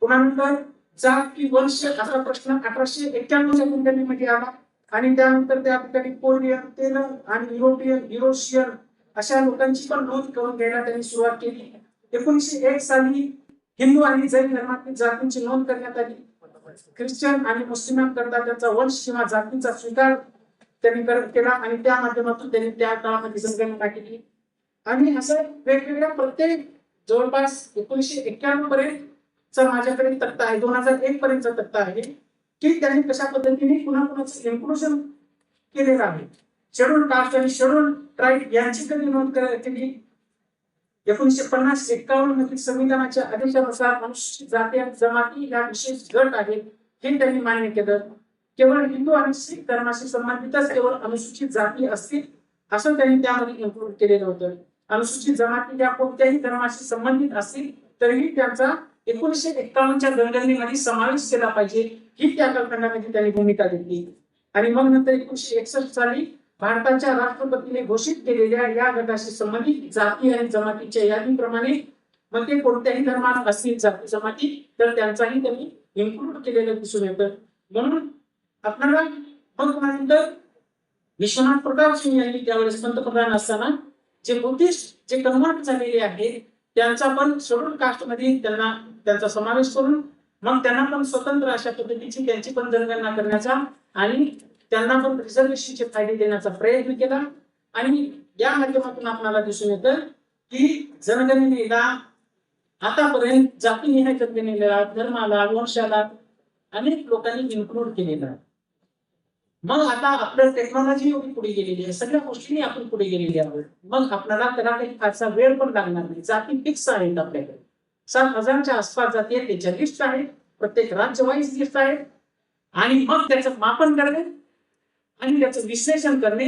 पुन्हा नंतर जात की वंश असा प्रश्न 1891च्या जनगणनेमध्ये आला, आणि त्यानंतर त्या ठिकाणी कोरियन, तेलग आणि युरोशियन अशा लोकांची पण नोंद करून घ्यायला त्यांनी सुरुवात केली. 1901 साली हिंदू आणि जैन धर्मातील जातींची नोंद करण्यात आली. ख्रिश्चन आणि मुस्लिमांकरता त्यांचा वंश किंवा जातींचा स्वीकार त्यांनी केला, आणि त्या माध्यमातून त्यांनी त्या काळामध्ये जनगणना केली. आणि असं वेगवेगळ्या प्रत्येक जवळपास 1991 पर्यंतचा माझ्याकडे तक्ता आहे, 2001 पर्यंतचा तक्ता आहे की त्यांनी कशा पद्धतीने पुन्हा पुन्हा इन्क्लुजन केलेलं आहे. शेड्यूल कास्ट आणि शेड्यूल ट्राईब यांची कधी नोंद केली. 1950-51 मधील संविधानाच्या आदेशानुसार अनुसूचित जाती आणि जमाती या विशेष गट आहेत हे त्यांनी मान्य केलं. केवळ हिंदू आणि शीख धर्माशी संबंधितच केवळ अनुसूचित जाती असतील असं त्यांनी त्यामध्ये इन्क्लूड केलेलं होतं. अनुसूचित जमाती या कोणत्याही धर्माशी संबंधित असतील तरीही त्यांचा 1951च्या जनगणनेमध्ये समावेश केला पाहिजे ही त्या कल्पनामध्ये त्यांनी भूमिका घेतली. आणि मग नंतर 1961 साली भारताच्या राष्ट्रपतीने घोषित केलेल्या या गटाशी संबंधित जाती आणि जमातीच्या यादीप्रमाणे मग ते कोणत्याही धर्मात असतील जाती जमाती तर त्यांचाही त्यांनी इन्क्लूड केलेलं दिसून येतं. म्हणून आपल्याला मग नंतर विश्वनाथ प्रताप सिंह यांनी त्यावेळेस पंतप्रधान असताना जे बुद्धिस्ट जे कन्व्हर्ट झालेले आहेत त्यांचा पण शेड्यूल कास्ट मध्ये त्यांचा समावेश करून मग त्यांना पण स्वतंत्र अशा पद्धतीची त्यांची पण जनगणना करण्याचा आणि त्यांना पण रिझर्वेशनचे फायदे देण्याचा प्रयत्न केला. आणि या माध्यमातून आपल्याला दिसून येतं की जनगणनेला आतापर्यंत जातीनिहाय जनगणनेला, धर्माला, वंशाला अनेक लोकांनी इन्क्लूड केलेलं आहे. मग आता आपलं टेक्नॉलॉजी एवढी पुढे गेलेली आहे, सगळ्या गोष्टींनी आपण पुढे गेलेली आहोत. मग आपल्याला त्याला काही फारसा वेळ पण लागणार नाही. जाती फिक्स आहेत आपल्याकडे, 7,000च्या आसपास जाती आहेत, त्याच्या लिस्ट आहेत, प्रत्येक राज्य वाईज लिस्ट आहे. आणि मग त्याचं मापन करणे आणि त्याचं विश्लेषण करणे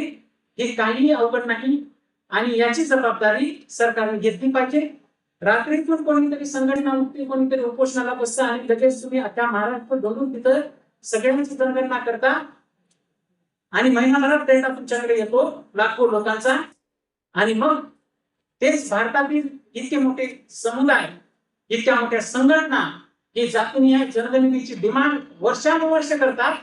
हे काहीही अवघड नाही. आणि याची जबाबदारी सरकारने घेतली पाहिजे. रात्रीतून कोणीतरी संघटना उठते, कोणीतरी उपोषणाला बसतं आणि लगेच तुम्ही अख्या महाराष्ट्र घडून तिथं सगळ्यांची जनगणना करता आणि महिनाभरात डेटा तुमच्याकडे येतो लाखो लोकांचा. आणि मग तेच भारतातील इतके मोठे समुदाय, इतक्या मोठ्या संघटना ही जातीनिहाय जनगणनेची डिमांड वर्षानुवर्ष करतात,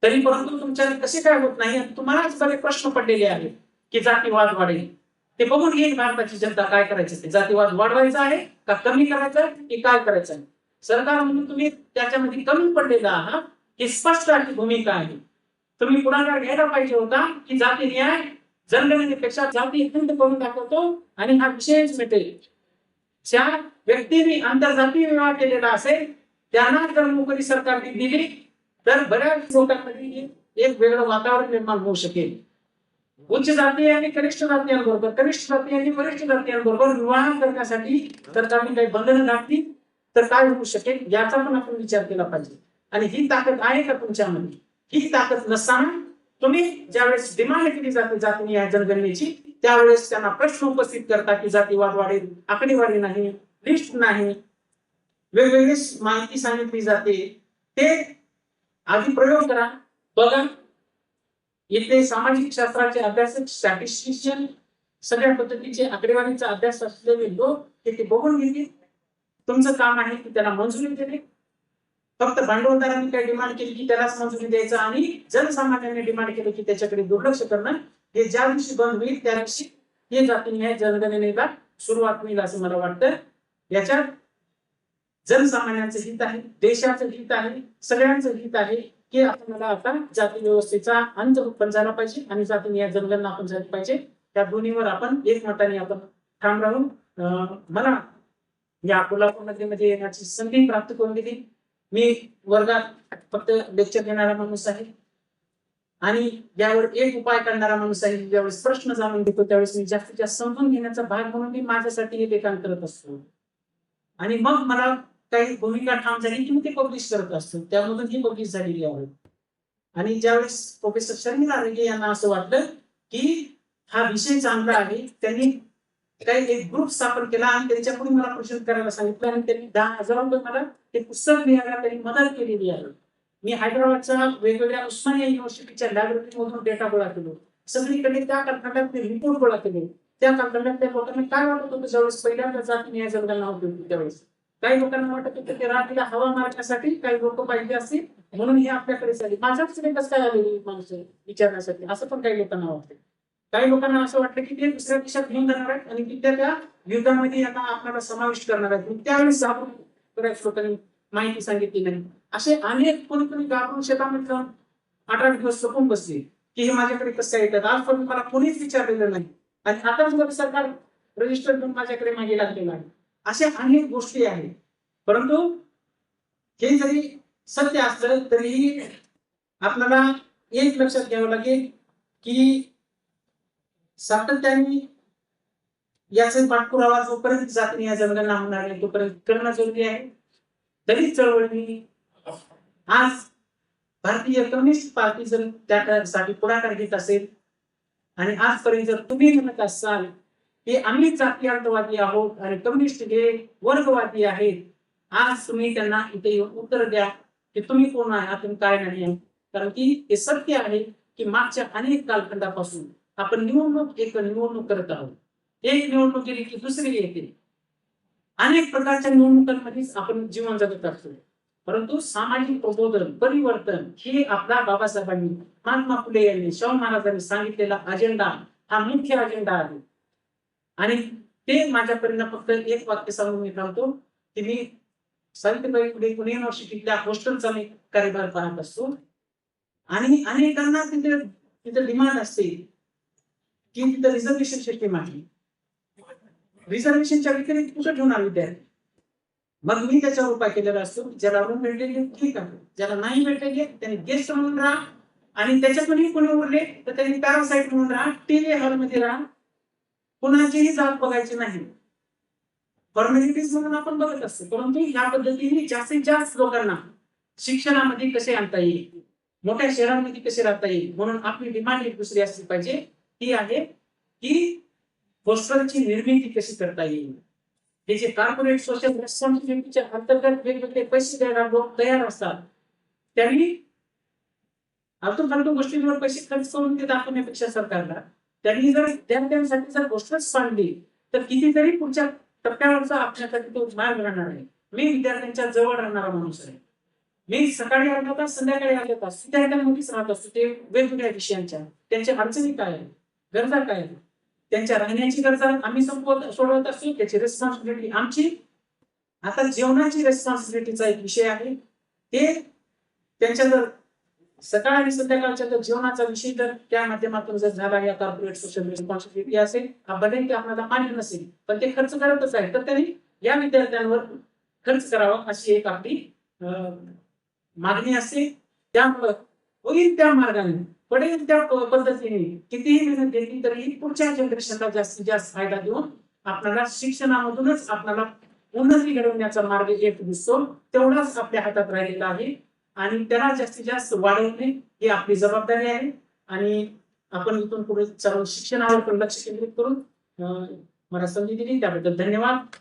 तरी परंतु तुमच्याकडे कसे काय होत नाही. तुम्हालाच बरे प्रश्न पडलेले आहेत की जातीवाद वाढेल, ते बघून घेईल भारताची जनता काय करायचं ते. जातीवाद वाढवायचा आहे का कमी करायचा आहे की काय करायचं आहे. सरकार म्हणून तुम्ही त्याच्यामध्ये कमी पडलेला आहात ही स्पष्ट अशी भूमिका आहे. तुम्ही पुढाकार घ्यायला पाहिजे होता की जाती न्याय जनगणनेपेक्षा जाती हिंद करून दाखवतो आणि हा विषयच मिटेल. ज्या व्यक्तीने आंतरजातीय विवाह केलेला असेल त्यांना जर नोकरी सरकारने दिली तर बऱ्याच लोकांमध्ये एक वेगळं वातावरण निर्माण होऊ शकेल. उच्च जातीय आणि कनिष्ठ जातीयांबरोबर कनिष्ठ जाती आणि वरिष्ठ जातीयांबरोबर विवाह करण्यासाठी सरकारने काही बंधनं घातली तर काय होऊ शकेल याचा पण आपण विचार केला पाहिजे. आणि ही ताकद आहे का तुमच्यामध्ये. ही ताकद नसताना तुम्ही ज्यावेळेस डिमांड केली जाते जाती या जनगणनेची त्यावेळेस त्यांना प्रश्न उपस्थित करता की जातीवाद वाढेल, आकडेवारी नाही, लिस्ट नाही, वेगवेगळी माहिती सांगितली जाते. ते आधी प्रयोग करा बघा. इथे सामाजिक शास्त्राचे अभ्यासक स्टॅटिस्टिशियन सगळ्या पद्धतीचे आकडेवारीचा अभ्यास असलेले लोक ते बघून घेतील. तुमचं काम आहे की त्याला मंजुरी देणे. फक्त भांडवलदारांनी काही डिमांड केली की त्यालाच मंजुरी द्यायचं आणि जनसामान्यांनी डिमांड केली की त्याच्याकडे दुर्लक्ष करणं हे ज्या दिवशी बंद होईल त्या दिवशी हे जातीय जनगणनेला सुरुवात होईल असं मला वाटतं. याच्यात जनसामान्यांचं हित आहे, देशाचं हित आहे, सगळ्यांचं हित आहे की आपल्याला आता जाती व्यवस्थेचा अंत उत्पन्न झाला पाहिजे आणि जातीय जनगणना आपण झाली पाहिजे. त्या दोन्हीवर आपण एकमताने आपण ठाम राहून मला या कोल्हापूरमध्ये येण्याची संधी प्राप्त करून दिली. मी वर्गात फक्त लेक्चर देणारा माणूस आहे आणि यावर एक उपाय करणारा माणूस आहे. ज्यावेळेस प्रश्न जाणून घेतो त्यावेळेस मी जास्तीत जास्त समजून घेण्याचा भाग म्हणून मी माझ्यासाठी हे लेखन करत असतो. आणि मग मला काही भूमिका ठाम झाली की मी ते पब्लिश करत असतो. त्यामधून ही पब्लिश झालेली आहे. आणि ज्यावेळेस प्रोफेसर शर्मिला रेड्डी यांना असं वाटलं की हा विषय चांगला आहे त्यांनी काही एक ग्रुप स्थापन केला आणि त्यांच्याकडून मला प्रश्न करायला सांगितलं आणि त्यांनी 10,000 रुपये मला ते पुस्तक लिहायला त्यांनी मदत केलेली आहे. मी हैदराबादच्या वेगवेगळ्या उस्मानिया युनिव्हर्सिटीच्या लायब्ररीमधून डेटा गोळा केलो. सगळीकडे त्या कालखंडात ते रिपोर्ट गोळा केले. त्या कालखंडात त्या लोकांना काय वाटत होतं ज्यावेळेस पहिल्यांदा जाती जनगणना होती त्यावेळेस काही लोकांना वाटत होतं की रात्रीला हवा मारण्यासाठी काही लोक पाहिजे असतील म्हणून हे आपल्याकडे झाले. माझ्याच कसं काय आलेली माणसं विचारण्यासाठी असं पण काही लोकांना वाटतं. काही लोकांना असं वाटतं की ते दुसऱ्या देशात घेऊन जाणार आहेत आणि तिथल्या त्या युद्धामध्ये आता आपल्याला समाविष्ट करणार आहेत. त्यावेळेस आपण बऱ्याच लोकांनी माहिती सांगितली नाही. असे अनेक कोणी गावून शेतामध्ये जाऊन 18 दिवस लपून बसले की हे माझ्याकडे कसं येतात. आजपर्यंत मला कोणीच विचारलेलं नाही आणि आताच मला सरकार रजिस्टर करून माझ्याकडे मागे लागलेलं आहे. अशा अनेक गोष्टी आहेत. परंतु हे जरी सत्य असलं तरीही आपल्याला एक लक्षात घ्यावं लागेल की सातत्याने याचा पाठपुरावा जोपर्यंत जातीय जनगणना होणार नाही तोपर्यंत करणं जरुरी आहे. दलित चळवळीने आज भारतीय कम्युनिस्ट पार्टी जर त्यासाठी पुढाकार घेत असेल आणि आजपर्यंत जर तुम्ही म्हणत असाल की आम्ही जातीयवादी आहोत आणि कम्युनिस्ट हे वर्गवादी आहेत, आज तुम्ही त्यांना इथे येऊन उत्तर द्या की तुम्ही कोण आहात तुम्ही काय नाही. कारण की हे सत्य आहे की मागच्या अनेक कालखंडापासून आपण निवडणूक करत आहोत. एक निवडणूक गेली की दुसरी येते. अनेक प्रकारच्या निवडणुकांमध्येच आपण जीवन जगत असतो. परंतु सामाजिक प्रबोधन परिवर्तन हे आपला बाबासाहेबांनी महात्मा फुले यांनी शाहू महाराजांनी सांगितलेला अजेंडा हा मुख्य अजेंडा आहे. आणि ते माझ्यापर्यंत फक्त एक वाक्य सांगून मी थांबतो की मी सावित्रीबाई फुले पुणे युनिव्हर्सिटीतल्या हॉस्टेलचा मी कार्यभार पाहत असतो आणि अनेकांना तिथे डिमांड असते की तिथं रिझर्वेशन सिस्टीम आहे. रिझर्वेशनच्या विक्रीत कुठं ठेवणार विद्यार्थी. मग मी त्याच्यावर उपाय केलेला असतो. ज्याला रूम भेटलेले ठीक आहे, ज्याला नाही भेटलेले त्यांनी गेस्ट म्हणून राहा आणि त्याच्यातूनही कोणी उरले तर त्यांनी पॅरासाइट म्हणून राहा, टीव्ही हॉलमध्ये राहा. कुणाचीही जात बघायची नाही. फॉर्मॅलिटीज म्हणून आपण बघत असतो. परंतु या पद्धतीने जास्तीत जास्त लोकांना शिक्षणामध्ये कसे आणता येईल, मोठ्या शहरांमध्ये कसे राहता येईल म्हणून आपली डिमांड एक दुसरी असली पाहिजे. ती आहे की हॉस्टेलची निर्मिती कशी करता येईल. त्याचे कॉर्पोरेट सोशल रेस्पॉन्सिबिलिटीच्या अंतर्गत वेगवेगळे पैसे द्यायला लोक तयार असतात. त्यांनी फालतू गोष्टींवर पैसे खर्च करून ते दाखवण्यापेक्षा सरकारला त्यांनी जर विद्यार्थ्यांसाठी जर गोष्टच सांगली तर कितीतरी पुढच्या टप्प्यावरचा आपल्यासाठी तो मार्ग राहणार आहे. मी विद्यार्थ्यांच्या जवळ राहणारा माणूस आहे. मी सकाळी अर्धा तास संध्याकाळी अर्धा तास विद्यार्थ्यांमध्येच राहत असतो. ते वेगवेगळ्या विषयांच्या त्यांच्या अडचणी काय आहेत, गरजा काय आहेत त्यांच्या राहण्याची गरज आम्ही सोडवत असतो, त्याची रिस्पॉन्सिबिलिटी आमची. आता जेवणाची रिस्पॉन्सिबिलिटीचा एक विषय आहे, ते त्यांच्या जर सकाळ आणि संध्याकाळच्या जर जेवणाचा विषय जर त्या माध्यमातून जर झाला, या कॉर्पोरेट सोशल रिस्पॉन्सिबिलिटी असेल, भले की आपल्याला पाणी नसेल पण ते खर्च करतच आहे, तर त्यांनी या विद्यार्थ्यांवर खर्च करावा अशी एक आपली मागणी असते. त्यामुळं होईल त्या मार्गाने, पडेल त्या पद्धतीने कितीही मेहनत घेतली तरी पुढच्या जनरेशनला जास्तीत जास्त फायदा देऊन आपल्याला शिक्षणामधूनच आपल्याला उन्नती घडवण्याचा मार्ग एक दिसतो, तेवढाच आपल्या हातात राहिलेला आहे. आणि त्याला जास्तीत जास्त वाढवणे ही आपली जबाबदारी आहे. आणि आपण इथून पुढे सर्व शिक्षणावर पण लक्ष केंद्रित करून मला संधी दिली त्याबद्दल धन्यवाद.